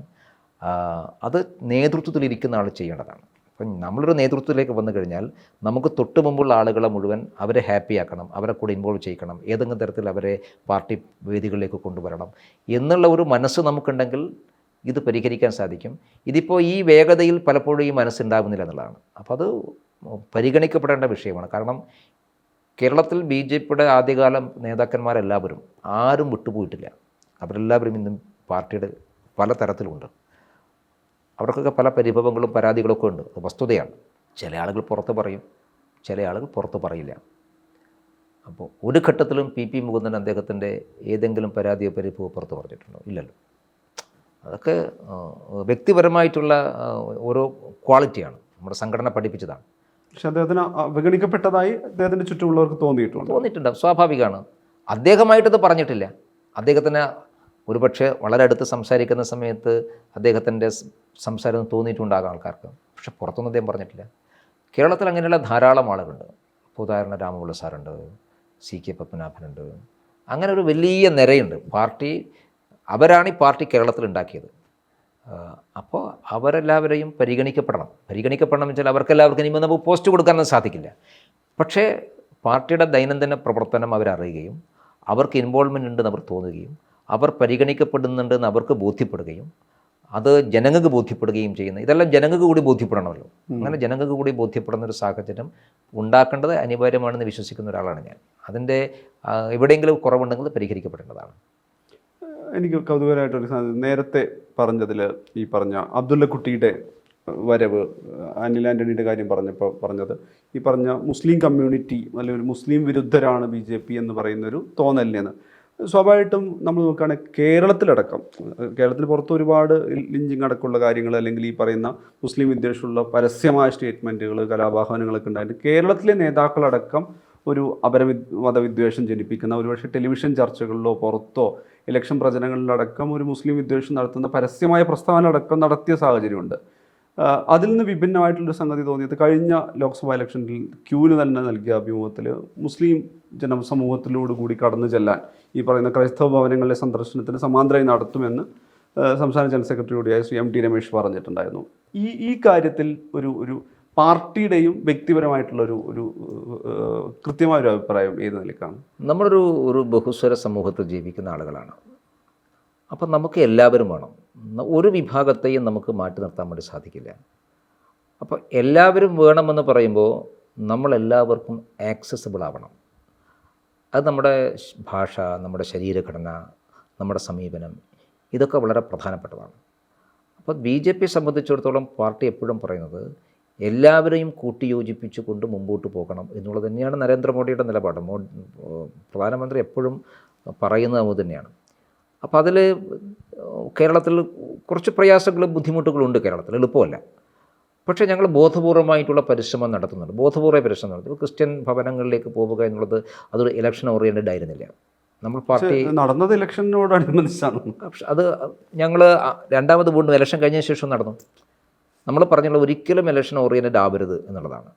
അത് നേതൃത്വത്തിലിരിക്കുന്ന ആൾ ചെയ്യേണ്ടതാണ്. അപ്പം നമ്മളൊരു നേതൃത്വത്തിലേക്ക് വന്നു കഴിഞ്ഞാൽ നമുക്ക് തൊട്ട് മുമ്പുള്ള ആളുകളെ മുഴുവൻ അവരെ ഹാപ്പിയാക്കണം, അവരെ കൂടെ ഇൻവോൾവ് ചെയ്യിക്കണം, ഏതെങ്കിലും തരത്തിൽ അവരെ പാർട്ടി വേദികളിലേക്ക് കൊണ്ടുവരണം എന്നുള്ള ഒരു മനസ്സ് നമുക്കുണ്ടെങ്കിൽ ഇത് പരിഹരിക്കാൻ സാധിക്കും. ഇതിപ്പോൾ ഈ വേഗതയിൽ പലപ്പോഴും ഈ മനസ്സുണ്ടാകുന്നില്ല എന്നുള്ളതാണ്. അപ്പോൾ അത് പരിഗണിക്കപ്പെടേണ്ട വിഷയമാണ്. കാരണം കേരളത്തിൽ BJPയുടെ ആദ്യകാലം നേതാക്കന്മാരെല്ലാവരും ആരും വിട്ടുപോയിട്ടില്ല. അവരെല്ലാവരും ഇന്നും പാർട്ടിയുടെ പല തരത്തിലുണ്ട്. അവർക്കൊക്കെ പല പരിഭവങ്ങളും പരാതികളൊക്കെ ഉണ്ട്, അത് വസ്തുതയാണ്. ചില ആളുകൾ പുറത്ത് പറയും, ചില ആളുകൾ പുറത്ത് പറയില്ല. അപ്പോൾ ഒരു ഘട്ടത്തിലും PP മുകുന്ദൻ അദ്ദേഹത്തിൻ്റെ ഏതെങ്കിലും പരാതിയോ പരിഭവോ പുറത്ത് പറഞ്ഞിട്ടുണ്ടോ? ഇല്ലല്ലോ. അതൊക്കെ വ്യക്തിപരമായിട്ടുള്ള ഓരോ ക്വാളിറ്റിയാണ്, നമ്മുടെ സംഘടന പഠിപ്പിച്ചതാണ്. പക്ഷെ അദ്ദേഹത്തിന് അവഗണിക്കപ്പെട്ടതായി അദ്ദേഹത്തിൻ്റെ ചുറ്റുമുള്ളവർക്ക് തോന്നിയിട്ടുണ്ടാവും. സ്വാഭാവികമാണ്. അദ്ദേഹമായിട്ടത് പറഞ്ഞിട്ടില്ല. അദ്ദേഹത്തിന് ഒരുപക്ഷെ വളരെ അടുത്ത് സംസാരിക്കുന്ന സമയത്ത് അദ്ദേഹത്തിൻ്റെ സംസാരം തോന്നിയിട്ടുണ്ടാകാം ആൾക്കാർക്ക്. പക്ഷെ പുറത്തൊന്നും അദ്ദേഹം പറഞ്ഞിട്ടില്ല. കേരളത്തിൽ അങ്ങനെയുള്ള ധാരാളം ആളുകളുണ്ട്. ഇപ്പോൾ ഉദാഹരണം രാമപിള്ള സാറുണ്ട്, CK പത്മനാഭനുണ്ട്, അങ്ങനെ ഒരു വലിയ നിരയുണ്ട്. അവരാണ് ഈ പാർട്ടി കേരളത്തിൽ ഉണ്ടാക്കിയത്. അപ്പോൾ അവരെല്ലാവരെയും പരിഗണിക്കപ്പെടണം വെച്ചാൽ അവർക്കെല്ലാവർക്കും ഇനി നമുക്ക് പോസ്റ്റ് കൊടുക്കാനൊന്നും സാധിക്കില്ല. പക്ഷേ പാർട്ടിയുടെ ദൈനംദിന പ്രവർത്തനം അവരറിയുകയും അവർക്ക് ഇൻവോൾവ്മെൻ്റ് ഉണ്ടെന്ന് അവർ തോന്നുകയും അവർ പരിഗണിക്കപ്പെടുന്നുണ്ടെന്ന് അവർക്ക് ബോധ്യപ്പെടുകയും അത് ജനങ്ങൾക്ക് ബോധ്യപ്പെടുകയും ചെയ്യുന്നത്. ഇതെല്ലാം ജനങ്ങൾക്ക് കൂടി ബോധ്യപ്പെടണമല്ലോ. അങ്ങനെ ജനങ്ങൾക്ക് കൂടി ബോധ്യപ്പെടുന്ന ഒരു സാഹചര്യം ഉണ്ടാക്കേണ്ടത് അനിവാര്യമാണെന്ന് വിശ്വസിക്കുന്ന ഒരാളാണ് ഞാൻ. അതിൻ്റെ എവിടെയെങ്കിലും കുറവുണ്ടെങ്കിൽ അത് പരിഹരിക്കപ്പെടേണ്ടതാണ്. എനിക്ക് കൗതുകരമായിട്ടൊരു നേരത്തെ പറഞ്ഞതിൽ ഈ പറഞ്ഞ അബ്ദുള്ളക്കുട്ടിയുടെ വരവ്, അനിൽ ആൻ്റണിയുടെ കാര്യം പറഞ്ഞത് ഈ പറഞ്ഞ മുസ്ലിം കമ്മ്യൂണിറ്റി അല്ലെങ്കിൽ മുസ്ലിം വിരുദ്ധരാണ് BJP എന്ന് പറയുന്നൊരു തോന്നലിനെന്ന്. സ്വാഭാവികമായിട്ടും നമ്മൾ നോക്കുകയാണെങ്കിൽ കേരളത്തിന് പുറത്ത് ഒരുപാട് ലിഞ്ചിങ് അടക്കമുള്ള കാര്യങ്ങൾ അല്ലെങ്കിൽ ഈ പറയുന്ന മുസ്ലിം വിദ്വേഷമുള്ള പരസ്യമായ സ്റ്റേറ്റ്മെൻറ്റുകൾ, കലാപാഹനങ്ങളൊക്കെ ഉണ്ടായിട്ട് കേരളത്തിലെ നേതാക്കളടക്കം ഒരു മതവിദ്വേഷം ജനിപ്പിക്കുന്ന, ഒരുപക്ഷെ ടെലിവിഷൻ ചർച്ചകളിലോ പുറത്തോ ഇലക്ഷൻ പ്രചരണങ്ങളിലടക്കം ഒരു മുസ്ലിം വിദ്വേഷം നടത്തുന്ന പരസ്യമായ പ്രസ്താവന അടക്കം നടത്തിയ സാഹചര്യമുണ്ട്. അതിൽ നിന്ന് വിഭിന്നമായിട്ടുള്ളൊരു സംഗതി തോന്നിയത് കഴിഞ്ഞ ലോക്സഭാ ഇലക്ഷനിൽ ക്യൂവിന് തന്നെ നൽകിയ അഭിമുഖത്തിൽ മുസ്ലിം ജനസമൂഹത്തിലോട് കൂടി കടന്നു ചെല്ലാൻ ഈ പറയുന്ന ക്രൈസ്തവ ഭവനങ്ങളിലെ സന്ദർശനത്തിന് സമാന്തരമായി നടത്തുമെന്ന് സംസ്ഥാന ജനറൽ സെക്രട്ടറി കൂടിയായ ശ്രീ MT രമേശ് പറഞ്ഞിട്ടുണ്ടായിരുന്നു. ഈ കാര്യത്തിൽ ഒരു പാർട്ടിയുടെയും വ്യക്തിപരമായിട്ടുള്ളൊരു കൃത്യമായൊരു അഭിപ്രായം ഏത് നിലയ്ക്കാണ്? നമ്മളൊരു ബഹുസ്വര സമൂഹത്തിൽ ജീവിക്കുന്ന ആളുകളാണ്. അപ്പം നമുക്ക് എല്ലാവരും വേണം. ഒരു വിഭാഗത്തെയും നമുക്ക് മാറ്റി നിർത്താൻ വേണ്ടി സാധിക്കില്ല. അപ്പോൾ എല്ലാവരും വേണമെന്ന് പറയുമ്പോൾ നമ്മളെല്ലാവർക്കും ആക്സസിബിൾ ആവണം. അത് നമ്മുടെ ഭാഷ, നമ്മുടെ ശരീരഘടന, നമ്മുടെ സമീപനം, ഇതൊക്കെ വളരെ പ്രധാനപ്പെട്ടതാണ്. അപ്പോൾ BJP സംബന്ധിച്ചിടത്തോളം പാർട്ടി എപ്പോഴും പറയുന്നത് എല്ലാവരെയും കൂട്ടിയോജിപ്പിച്ചു കൊണ്ട് മുമ്പോട്ട് പോകണം എന്നുള്ളത് തന്നെയാണ് നരേന്ദ്രമോദിയുടെ നിലപാട്. പ്രധാനമന്ത്രി എപ്പോഴും പറയുന്നത് അത് തന്നെയാണ്. അപ്പോൾ അതിൽ കേരളത്തിൽ കുറച്ച് പ്രയാസങ്ങളും ബുദ്ധിമുട്ടുകളുണ്ട്. കേരളത്തിൽ എളുപ്പമല്ല. പക്ഷേ ഞങ്ങൾ ബോധപൂർവമായിട്ടുള്ള പരിശ്രമം നടത്തുന്നുണ്ട്. ബോധപൂർവ്വ പരിശ്രമം നടത്തും. ക്രിസ്ത്യൻ ഭവനങ്ങളിലേക്ക് പോവുക എന്നുള്ളത് അതൊരു ഇലക്ഷൻ ഓറിയൻറ്റഡ് ആയിരുന്നില്ല. നമ്മൾ പാർട്ടി നടന്നത് ഇലക്ഷനോടനുബന്ധിച്ചാണ്. അത് ഞങ്ങൾ രണ്ടാമത് വീണ്ടും ഇലക്ഷൻ കഴിഞ്ഞ ശേഷം നടന്നു. നമ്മൾ പറഞ്ഞുള്ള ഒരിക്കലും ഇലക്ഷൻ ഓറിയൻറ്റഡ് ആവരുത് എന്നുള്ളതാണ്.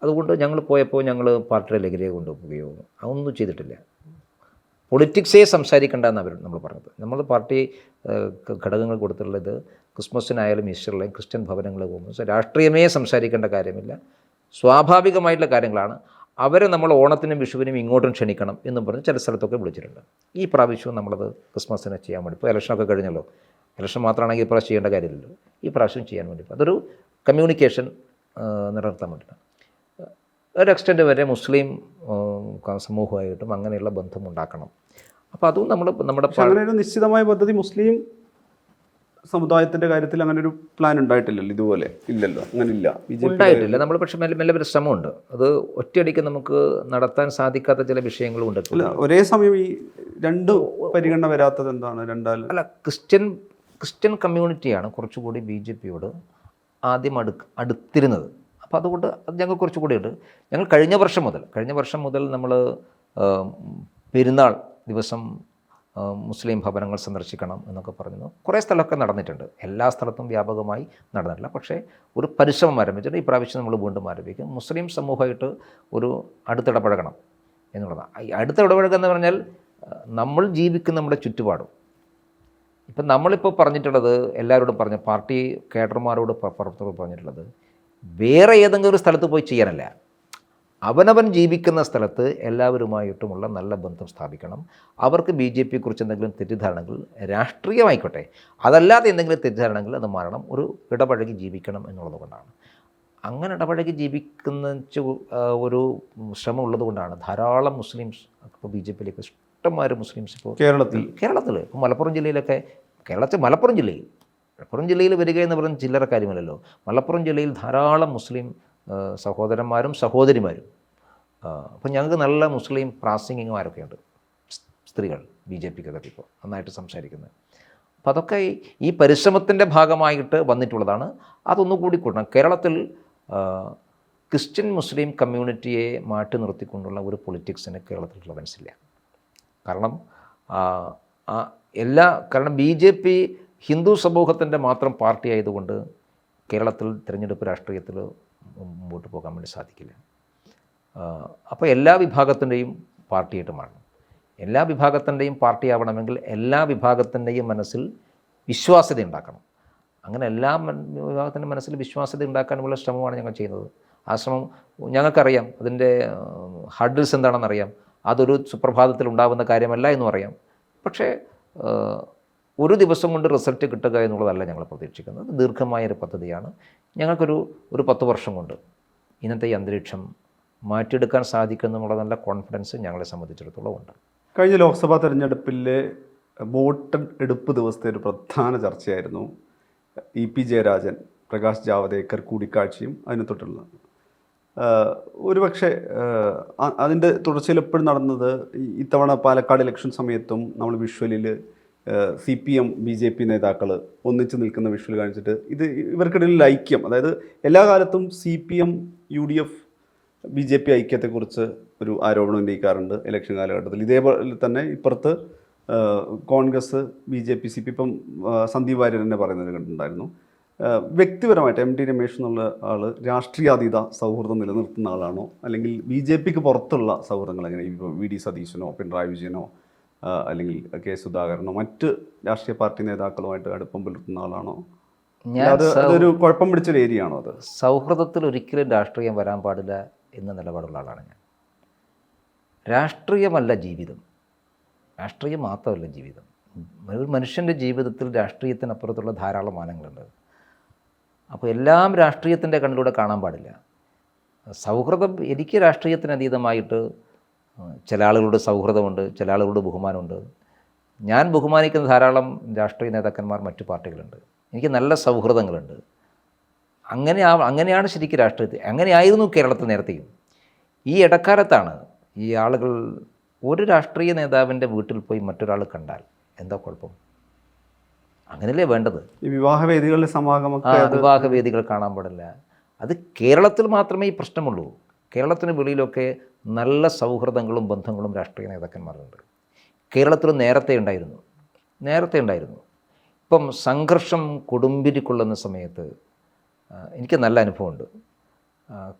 അതുകൊണ്ട് ഞങ്ങൾ പോയപ്പോൾ ഞങ്ങൾ പാർട്ടിയുടെ ലഹരിയെ കൊണ്ടുപോവുകയോ അതൊന്നും ചെയ്തിട്ടില്ല. പൊളിറ്റിക്സേ സംസാരിക്കേണ്ടെന്ന് നമ്മൾ പറഞ്ഞത്. നമ്മൾ പാർട്ടി ഘടകങ്ങൾ കൊടുത്തിട്ടുള്ളത് ക്രിസ്മസിനായാലും ഈസ്റ്ററിലായാലും ക്രിസ്ത്യൻ ഭവനങ്ങളിൽ പോകുമ്പോൾ രാഷ്ട്രീയമേ സംസാരിക്കേണ്ട കാര്യമില്ല, സ്വാഭാവികമായിട്ടുള്ള കാര്യങ്ങളാണ്. അവരെ നമ്മൾ ഓണത്തിനും വിഷുവിനും ഇങ്ങോട്ടും ക്ഷണിക്കണം എന്നും പറഞ്ഞ് ചില സ്ഥലത്തൊക്കെ വിളിച്ചിട്ടുണ്ട്. ഈ പ്രാവശ്യവും നമ്മളത് ക്രിസ്മസിനെ ചെയ്യാൻ വേണ്ടി, ഇപ്പോൾ ഇലക്ഷനൊക്കെ കഴിഞ്ഞല്ലോ, ഇലക്ഷൻ മാത്രമാണെങ്കിൽ ഈ പ്രാവശ്യം ചെയ്യേണ്ട കാര്യമില്ലല്ലോ, ഈ പ്രാവശ്യം ചെയ്യാൻ വേണ്ടി അതൊരു കമ്മ്യൂണിക്കേഷൻ നിലനിർത്താൻ വേണ്ടിയിട്ടാണ്. ഒരു എക്സ്റ്റെൻറ്റ് വരെ മുസ്ലിം സമൂഹമായിട്ടും അങ്ങനെയുള്ള ബന്ധം ഉണ്ടാക്കണം. അപ്പോൾ അതും നമ്മുടെ അങ്ങനെ ഒരു നിശ്ചിതമായ പദ്ധതി മുസ്ലിം സമുദായത്തിൻ്റെ കാര്യത്തിൽ അങ്ങനെ ഒരു പ്ലാൻ ഉണ്ടായിട്ടില്ലല്ലോ, ഇതുപോലെ ഇല്ലല്ലോ, അങ്ങനെ ഉണ്ടായിട്ടില്ല. നമ്മൾ പക്ഷേ മെല്ലെ ഒരു ശ്രമമുണ്ട്. അത് ഒറ്റയടിക്ക് നമുക്ക് നടത്താൻ സാധിക്കാത്ത ചില വിഷയങ്ങളും ഉണ്ട്. ഒരേ സമയം ഈ രണ്ട് പരിഗണന വരാത്തത് എന്താണ്? അല്ല, ക്രിസ്ത്യൻ കമ്മ്യൂണിറ്റിയാണ് കുറച്ചുകൂടി BJPയോട് ആദ്യം അടുത്തിരുന്നത്. അപ്പോൾ അതുകൊണ്ട് അത് ഞങ്ങൾ കുറച്ചുകൂടി ഉണ്ട്. ഞങ്ങൾ കഴിഞ്ഞ വർഷം മുതൽ നമ്മൾ പെരുന്നാൾ ദിവസം മുസ്ലിം ഭവനങ്ങൾ സന്ദർശിക്കണം എന്നൊക്കെ പറഞ്ഞു. കുറേ സ്ഥലമൊക്കെ നടന്നിട്ടുണ്ട്. എല്ലാ സ്ഥലത്തും വ്യാപകമായി നടന്നിട്ടില്ല. പക്ഷേ ഒരു പരിശ്രമം ആരംഭിച്ചിട്ട് ഈ പ്രാവശ്യം നമ്മൾ വീണ്ടും ആരംഭിക്കും. മുസ്ലിം സമൂഹമായിട്ട് ഒരു അടുത്തിടപഴകണം എന്നുള്ളതാണ്. ഈ അടുത്തിടപഴകുക എന്ന് പറഞ്ഞാൽ നമ്മൾ ജീവിക്കുന്ന നമ്മുടെ ചുറ്റുപാടും. ഇപ്പം നമ്മളിപ്പോൾ പറഞ്ഞിട്ടുള്ളത് എല്ലാവരോടും പാർട്ടി കേഡർമാരോട് പറഞ്ഞിട്ടുള്ളത് വേറെ ഏതെങ്കിലും ഒരു സ്ഥലത്ത് പോയി ചെയ്യാനല്ല, അവനവൻ ജീവിക്കുന്ന സ്ഥലത്ത് എല്ലാവരുമായിട്ടുമുള്ള നല്ല ബന്ധം സ്ഥാപിക്കണം. അവർക്ക് BJPയെക്കുറിച്ച് എന്തെങ്കിലും തെറ്റിദ്ധാരണകൾ രാഷ്ട്രീയമായിക്കോട്ടെ, അതല്ലാതെ എന്തെങ്കിലും തെറ്റിദ്ധാരണകൾ അത് മാറണം. ഒരു ഇടപഴകി ജീവിക്കണം എന്നുള്ളത് കൊണ്ടാണ്. അങ്ങനെ ഇടപഴകി ജീവിക്കുന്ന ഒരു ശ്രമം ഉള്ളത് കൊണ്ടാണ് ധാരാളം മുസ്ലിംസ് ഇപ്പോൾ BJPയിലേക്ക് ഇഷ്ടംമാര് മുസ്ലിംസ് ഇപ്പോൾ കേരളത്തിൽ ഇപ്പോൾ മലപ്പുറം ജില്ലയിൽ വരിക എന്ന് പറയുന്ന ചില്ലറ കാര്യമല്ലല്ലോ. മലപ്പുറം ജില്ലയിൽ ധാരാളം മുസ്ലിം സഹോദരന്മാരും സഹോദരിമാരും. അപ്പോൾ ഞങ്ങൾക്ക് നല്ല മുസ്ലിം പ്രാസംഗികമാരൊക്കെ ഉണ്ട്, സ്ത്രീകൾ BJPക്കകത്ത് ഇപ്പോൾ നന്നായിട്ട് സംസാരിക്കുന്നത്. അപ്പോൾ അതൊക്കെ ഈ പരിശ്രമത്തിൻ്റെ ഭാഗമായിട്ട് വന്നിട്ടുള്ളതാണ്. അതൊന്നുകൂടി കൂട്ടണം. കേരളത്തിൽ ക്രിസ്ത്യൻ മുസ്ലിം കമ്മ്യൂണിറ്റിയെ മാറ്റി നിർത്തിക്കൊണ്ടുള്ള ഒരു പൊളിറ്റിക്സിന് കേരളത്തിൽ റിലവൻസ് ഇല്ല. കാരണം BJP ഹിന്ദു സമൂഹത്തിൻ്റെ മാത്രം പാർട്ടി ആയതുകൊണ്ട് കേരളത്തിൽ തിരഞ്ഞെടുപ്പ് രാഷ്ട്രീയത്തിൽ മുമ്പോട്ട് പോകാൻ വേണ്ടി സാധിക്കില്ല. അപ്പോൾ എല്ലാ വിഭാഗത്തിൻ്റെയും പാർട്ടിയായിട്ട് മാറണം. എല്ലാ വിഭാഗത്തിൻ്റെയും പാർട്ടി ആവണമെങ്കിൽ എല്ലാ വിഭാഗത്തിൻ്റെയും മനസ്സിൽ വിശ്വാസ്യത ഉണ്ടാക്കണം. അങ്ങനെ എല്ലാ വിഭാഗത്തിൻ്റെ മനസ്സിൽ വിശ്വാസ്യത ഉണ്ടാക്കാനുള്ള ശ്രമമാണ് ഞങ്ങൾ ചെയ്യുന്നത്. ആ ശ്രമം ഞങ്ങൾക്കറിയാം, അതിൻ്റെ ഹർഡിൽസ് എന്താണെന്നറിയാം. അതൊരു സുപ്രഭാതത്തിൽ ഉണ്ടാകുന്ന കാര്യമല്ല എന്നും അറിയാം. പക്ഷേ ഒരു ദിവസം കൊണ്ട് റിസൾട്ട് കിട്ടുക എന്നുള്ളതല്ല ഞങ്ങൾ പ്രതീക്ഷിക്കുന്നത്. ദീർഘമായൊരു പദ്ധതിയാണ്. ഞങ്ങൾക്കൊരു 10 വർഷം കൊണ്ട് ഇന്നത്തെ ഈ അന്തരീക്ഷം മാറ്റിയെടുക്കാൻ സാധിക്കുമെന്നുള്ള നല്ല കോൺഫിഡൻസ് ഞങ്ങളെ സംബന്ധിച്ചിടത്തോളം ഉണ്ട്. കഴിഞ്ഞ ലോക്സഭാ തെരഞ്ഞെടുപ്പിലെ വോട്ട് എടുപ്പ് ദിവസത്തെ ഒരു പ്രധാന ചർച്ചയായിരുന്നു EP ജയരാജൻ, പ്രകാശ് ജാവദേക്കർ കൂടിക്കാഴ്ചയും അതിന് തൊട്ടുള്ളത്. ഒരുപക്ഷെ അതിൻ്റെ തുടർച്ചയിൽ എപ്പോഴും നടന്നത് ഇത്തവണ പാലക്കാട് ഇലക്ഷൻ സമയത്തും നമ്മൾ വിഷ്വലിൽ CPM BJP നേതാക്കൾ ഒന്നിച്ച് നിൽക്കുന്ന വിഷ്വൽ കാണിച്ചിട്ട് ഇവർക്കിടയിൽ ഐക്യം, അതായത് എല്ലാ കാലത്തും CPM UDF BJP ഐക്യത്തെക്കുറിച്ച് ഒരു ആരോപണം ഉന്നയിക്കാറുണ്ട് ഇലക്ഷൻ കാലഘട്ടത്തിൽ. ഇതേപോലെ തന്നെ ഇപ്പുറത്ത് കോൺഗ്രസ് BJP CP ഇപ്പം സന്ദീപ് വാര്യർ തന്നെ പറയുന്നത് കണ്ടിട്ടുണ്ടായിരുന്നു. വ്യക്തിപരമായിട്ട് MT രമേശ് എന്നുള്ള ആൾ രാഷ്ട്രീയാതീത സൗഹൃദം നിലനിർത്തുന്ന ആളാണോ, അല്ലെങ്കിൽ BJPക്ക് പുറത്തുള്ള സൗഹൃദങ്ങൾ എങ്ങനെ, ഇപ്പോൾ VD സതീശനോ പിണറായി വിജയനോ അല്ലെങ്കിൽ K സുധാകരനോ മറ്റ് രാഷ്ട്രീയ പാർട്ടി നേതാക്കളുമായിട്ട് അടുപ്പം പുലർത്തുന്ന ആളാണോ? അതൊരു കുഴപ്പം പിടിച്ചൊരു ഏരിയ ആണോ അത്? സൗഹൃദത്തിൽ ഒരിക്കലും രാഷ്ട്രീയം വരാൻ പാടില്ല എന്ന നിലപാടുള്ള ആളാണ് ഞാൻ. രാഷ്ട്രീയമല്ല ജീവിതം, രാഷ്ട്രീയം മാത്രമല്ല ജീവിതം. ഒരു മനുഷ്യൻ്റെ ജീവിതത്തിൽ രാഷ്ട്രീയത്തിനപ്പുറത്തുള്ള ധാരാളം മാനങ്ങളുണ്ട്. അപ്പോൾ എല്ലാം രാഷ്ട്രീയത്തിൻ്റെ കണ്ണിലൂടെ കാണാൻ പാടില്ല. സൗഹൃദം, എനിക്ക് രാഷ്ട്രീയത്തിന് അതീതമായിട്ട് ചില ആളുകളുടെ സൗഹൃദമുണ്ട്, ചില ആളുകളുടെ ബഹുമാനമുണ്ട്. ഞാൻ ബഹുമാനിക്കുന്ന ധാരാളം രാഷ്ട്രീയ നേതാക്കന്മാർ മറ്റു പാർട്ടികളുണ്ട്. എനിക്ക് നല്ല സൗഹൃദങ്ങളുണ്ട്. അങ്ങനെയാണ് ശരിക്കും രാഷ്ട്രീയത്തിൽ, അങ്ങനെയായിരുന്നു കേരളത്തിൽ നേരത്തെയും. ഈ ഇടക്കാലത്താണ് ഈ ആളുകൾ ഒരു രാഷ്ട്രീയ നേതാവിൻ്റെ വീട്ടിൽ പോയി മറ്റൊരാൾ കണ്ടാൽ എന്താ കുഴപ്പം? അങ്ങനെയല്ലേ വേണ്ടത്? ഈ വിവാഹവേദികളുടെ സമാഗമം, വിവാഹവേദികൾ കാണാൻ പാടില്ല. അത് കേരളത്തിൽ മാത്രമേ ഈ പ്രശ്നമുള്ളൂ. കേരളത്തിന് വെളിയിലൊക്കെ നല്ല സൗഹൃദങ്ങളും ബന്ധങ്ങളും രാഷ്ട്രീയ നേതാക്കന്മാരുണ്ട്. കേരളത്തിൽ നേരത്തെ ഉണ്ടായിരുന്നു. ഇപ്പം സംഘർഷം കൊടുമ്പിരിക്കൊള്ളുന്ന സമയത്ത് എനിക്ക് നല്ല അനുഭവമുണ്ട്.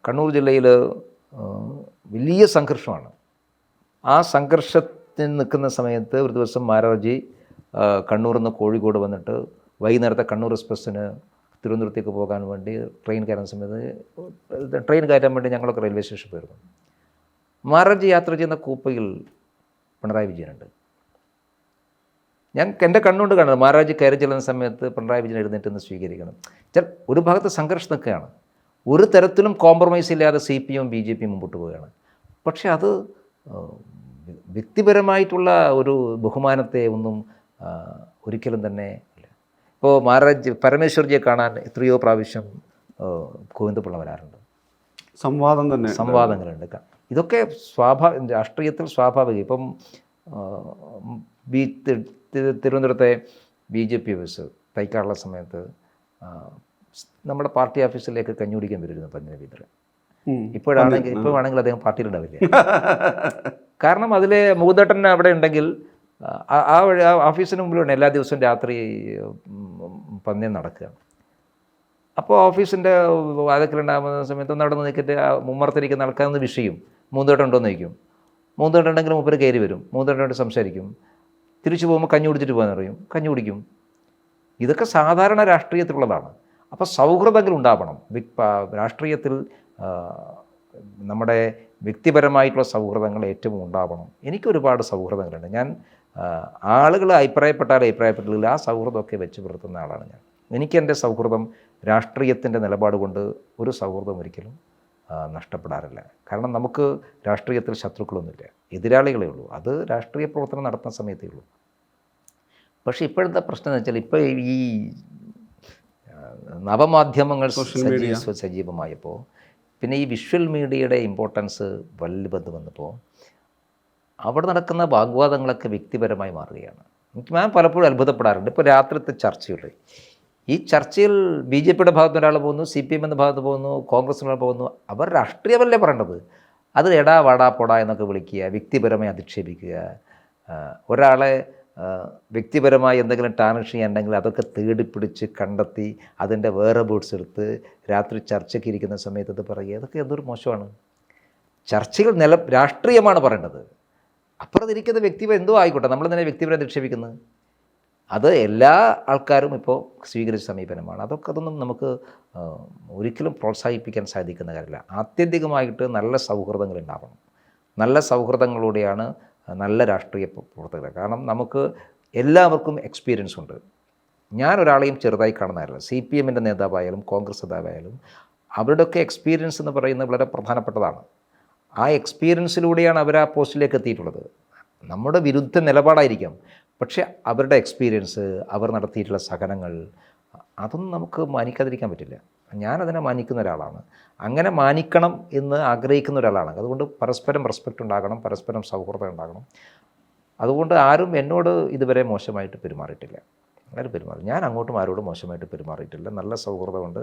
കണ്ണൂർ ജില്ലയിൽ വലിയ സംഘർഷമാണ്. ആ സംഘർഷത്തിൽ നിൽക്കുന്ന സമയത്ത് ഒരു ദിവസം മാരാർജി കണ്ണൂരിൽ നിന്ന് കോഴിക്കോട് വന്നിട്ട് വൈകുന്നേരത്തെ കണ്ണൂർ എക്സ്പ്രസ്സിന് തിരുവനന്തപുരത്തേക്ക് പോകാൻ വേണ്ടി ട്രെയിൻ കയറ്റാൻ വേണ്ടി ഞങ്ങളൊക്കെ റെയിൽവേ സ്റ്റേഷനിൽ പോയിരുന്നു. മാരാർജി യാത്ര ചെയ്യുന്ന കൂപ്പയിൽ പിണറായി വിജയനുണ്ട്. ഞാൻ എൻ്റെ കണ്ണുകൊണ്ട് കാണുന്നത് മാരാർജി കയറി ചെല്ലുന്ന സമയത്ത് പിണറായി വിജയൻ എഴുന്നേറ്റ് നിന്ന് സ്വീകരിക്കണം. ഒരു ഭാഗത്ത് സംഘർഷം നിൽക്കുകയാണ്, ഒരു തരത്തിലും കോംപ്രമൈസ് ഇല്ലാതെ CPM BJP മുമ്പോട്ട് പോവുകയാണ്. പക്ഷേ അത് വ്യക്തിപരമായിട്ടുള്ള ഒരു ബഹുമാനത്തെ ഒന്നും ഒരിക്കലും തന്നെ ഇല്ല. ഇപ്പോൾ മാരാർജി പരമേശ്വർജിയെ കാണാൻ എത്രയോ പ്രാവശ്യം ഗോവിന്ദപിള്ള വരാറുണ്ട്. സംവാദങ്ങളുണ്ട്. ഇതൊക്കെ രാഷ്ട്രീയത്തിൽ സ്വാഭാവികം. ഇപ്പം തിരുവനന്തപുരത്തെ BJP ഓഫീസ് തൈക്കാറുള്ള സമയത്ത് നമ്മുടെ പാർട്ടി ഓഫീസിലേക്ക് കഞ്ഞി കുടിക്കാൻ വരുമായിരുന്നു പഞ്ചനബീന്ദ്രൻ. ഇപ്പോഴാണെങ്കിൽ അദ്ദേഹം പാർട്ടിയിലുണ്ടാവില്ല. കാരണം അതിലെ മൂതേട്ടൻ അവിടെ ഉണ്ടെങ്കിൽ ആ ഓഫീസിന് മുമ്പിലാണ് എല്ലാ ദിവസവും രാത്രി പന്ന്യം നടക്കുക. അപ്പോൾ ഓഫീസിൻ്റെ വാതിക്കലുണ്ടാകുന്ന സമയത്ത് ഒന്ന് അവിടെ നിന്ന് നിൽക്കിയിട്ട് മുമ്മർത്തിരിക്കുന്ന ആൾക്കാരൊന്ന് വിഷയും മൂതേട്ടൻ ഉണ്ടോയെന്ന് ചോദിക്കും. മൂതേട്ടൻ ഉണ്ടെങ്കിൽ മൂപ്പര് കയറി വരും, മൂതേട്ടനോട് സംസാരിക്കും. തിരിച്ചു പോകുമ്പോൾ കഞ്ഞി കുടിച്ചിട്ട് പോകാൻ പറയും, കഞ്ഞി കുടിക്കും. ഇതൊക്കെ സാധാരണ രാഷ്ട്രീയത്തിലുള്ളതാണ്. അപ്പോൾ സൗഹൃദങ്ങൾ ഉണ്ടാവണം രാഷ്ട്രീയത്തിൽ. നമ്മുടെ വ്യക്തിപരമായിട്ടുള്ള സൗഹൃദങ്ങൾ ഏറ്റവും ഉണ്ടാവണം. എനിക്കൊരുപാട് സൗഹൃദങ്ങളുണ്ട്. ഞാൻ ആളുകൾ അഭിപ്രായപ്പെട്ടില്ല, ആ സൗഹൃദമൊക്കെ വെച്ച് പുലർത്തുന്ന ആളാണ് ഞാൻ. എനിക്ക് എൻ്റെ സൗഹൃദം രാഷ്ട്രീയത്തിൻ്റെ നിലപാട് കൊണ്ട് ഒരു സൗഹൃദം ഒരിക്കലും നഷ്ടപ്പെടാറില്ല. കാരണം നമുക്ക് രാഷ്ട്രീയത്തിൽ ശത്രുക്കളൊന്നുമില്ല, എതിരാളികളേ ഉള്ളൂ. അത് രാഷ്ട്രീയ പ്രവർത്തനം നടത്തുന്ന സമയത്തേ ഉള്ളൂ. പക്ഷേ ഇപ്പോഴത്തെ പ്രശ്നം എന്ന് വെച്ചാൽ ഇപ്പോൾ ഈ നവമാധ്യമങ്ങൾ സജീവമായപ്പോൾ, പിന്നെ ഈ വിഷ്വൽ മീഡിയയുടെ ഇമ്പോർട്ടൻസ് വലുത് വന്നപ്പോൾ അവിടെ നടക്കുന്ന വാഗ്വാദങ്ങളൊക്കെ വ്യക്തിപരമായി മാറുകയാണ്. ഞാൻ പലപ്പോഴും അത്ഭുതപ്പെടാറുണ്ട്. ഇപ്പോൾ രാത്രിത്തെ ചർച്ചയുണ്ട്. ഈ ചർച്ചയിൽ BJPയുടെ ഭാഗത്ത് ഒരാൾ പോകുന്നു, CPM എന്ന ഭാഗത്ത് പോകുന്നു, കോൺഗ്രസിൻ്റെ പോകുന്നു. അവർ രാഷ്ട്രീയമല്ലേ പറയേണ്ടത്. അത് എടാ വാടാ പൊടാ എന്നൊക്കെ വിളിക്കുക, വ്യക്തിപരമായി അധിക്ഷേപിക്കുക. ഒരാളെ വ്യക്തിപരമായി എന്തെങ്കിലും ടാർണിഷ് ചെയ്യാനുണ്ടെങ്കിൽ അതൊക്കെ തേടിപ്പിടിച്ച് കണ്ടെത്തി അതിൻ്റെ വേറെ ബോർഡ്സ് എടുത്ത് രാത്രി ചർച്ചയ്ക്ക് ഇരിക്കുന്ന സമയത്ത് അത് പറയുക, അതൊക്കെ എന്തൊരു മോശമാണ്. ചർച്ചകൾ രാഷ്ട്രീയമാണ് പറയേണ്ടത്. അപ്പുറത്തിരിക്കുന്ന വ്യക്തിപരം എന്തോ ആയിക്കോട്ടെ, നമ്മൾ തന്നെ വ്യക്തിപരം അധിക്ഷേപിക്കുന്നത് അത് എല്ലാ ആൾക്കാരും ഇപ്പോൾ സ്വീകരിച്ച സമീപനമാണ്. അതൊന്നും നമുക്ക് ഒരിക്കലും പ്രോത്സാഹിപ്പിക്കാൻ സാധിക്കുന്ന കാര്യമില്ല. ആത്യന്തികമായിട്ട് നല്ല സൗഹൃദങ്ങൾ ഉണ്ടാവണം. നല്ല സൗഹൃദങ്ങളിലൂടെയാണ് നല്ല രാഷ്ട്രീയ പ്രവർത്തകർ. കാരണം നമുക്ക് എല്ലാവർക്കും എക്സ്പീരിയൻസ് ഉണ്ട്. ഞാൻ ഒരാളെയും ചെറുതായി കാണുന്നതല്ല. CPM-ൻ്റെ നേതാവായാലും കോൺഗ്രസ് നേതാവായാലും അവരുടെയൊക്കെ എക്സ്പീരിയൻസ് എന്ന് പറയുന്നത് വളരെ പ്രധാനപ്പെട്ടതാണ്. ആ എക്സ്പീരിയൻസിലൂടെയാണ് അവർ ആ പോസ്റ്റിലേക്ക് എത്തിയിട്ടുള്ളത്. നമ്മുടെ വിരുദ്ധ നിലപാടായിരിക്കാം, പക്ഷേ അവരുടെ എക്സ്പീരിയൻസ്, അവർ നടത്തിയിട്ടുള്ള സഹനങ്ങൾ, അതൊന്നും നമുക്ക് മാനിക്കാതിരിക്കാൻ പറ്റില്ല. ഞാനതിനെ മാനിക്കുന്ന ഒരാളാണ്, അങ്ങനെ മാനിക്കണം എന്ന് ആഗ്രഹിക്കുന്ന ഒരാളാണ്. അതുകൊണ്ട് പരസ്പരം റെസ്പെക്റ്റ് ഉണ്ടാകണം, പരസ്പരം സൗഹൃദം ഉണ്ടാകണം. അതുകൊണ്ട് ആരും എന്നോട് ഇതുവരെ മോശമായിട്ട് പെരുമാറിയിട്ടില്ല. ആരും പെരുമാറി, ഞാൻ അങ്ങോട്ടും ആരോടും മോശമായിട്ട് പെരുമാറിയിട്ടില്ല. നല്ല സൗഹൃദമുണ്ട്.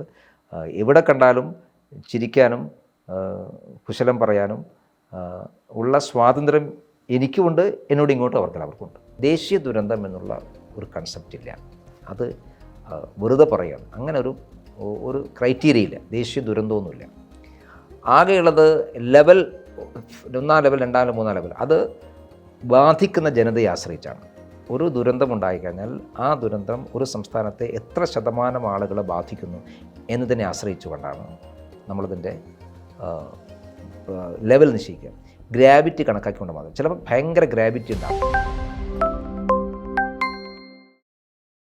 എവിടെ കണ്ടാലും ചിരിക്കാനും കുശലം പറയാനും ഉള്ള സ്വാതന്ത്ര്യം എനിക്കുമുണ്ട്, എന്നോട് ഇങ്ങോട്ടും അവർക്കുണ്ട്. ദേശീയ ദുരന്തം എന്നുള്ള ഒരു കൺസെപ്റ്റ് ഇല്ല. അത് വെറുതെ പറയുകയാണ്. അങ്ങനെ ഒരു ക്രൈറ്റീരിയ ഇല്ല. ദേശീയ ദുരന്തമൊന്നുമില്ല. ആകെയുള്ളത് ലെവൽ 1 ലെവൽ 2 ലെവൽ 3 ലെവൽ. അത് ബാധിക്കുന്ന ജനതയെ ആശ്രയിച്ചാണ്. ഒരു ദുരന്തം ഉണ്ടായിക്കഴിഞ്ഞാൽ ആ ദുരന്തം ഒരു സംസ്ഥാനത്തെ എത്ര ശതമാനം ആളുകളെ ബാധിക്കുന്നു എന്നതിനെ ആശ്രയിച്ചുകൊണ്ടാണ് നമ്മളിതിൻ്റെ ലെവൽ നിശ്ചയിക്കുക. ഗ്രാവിറ്റി കണക്കാക്കിക്കൊണ്ട് മാത്രം. ചിലപ്പോൾ ഭയങ്കര ഗ്രാവിറ്റി ഉണ്ടാകും.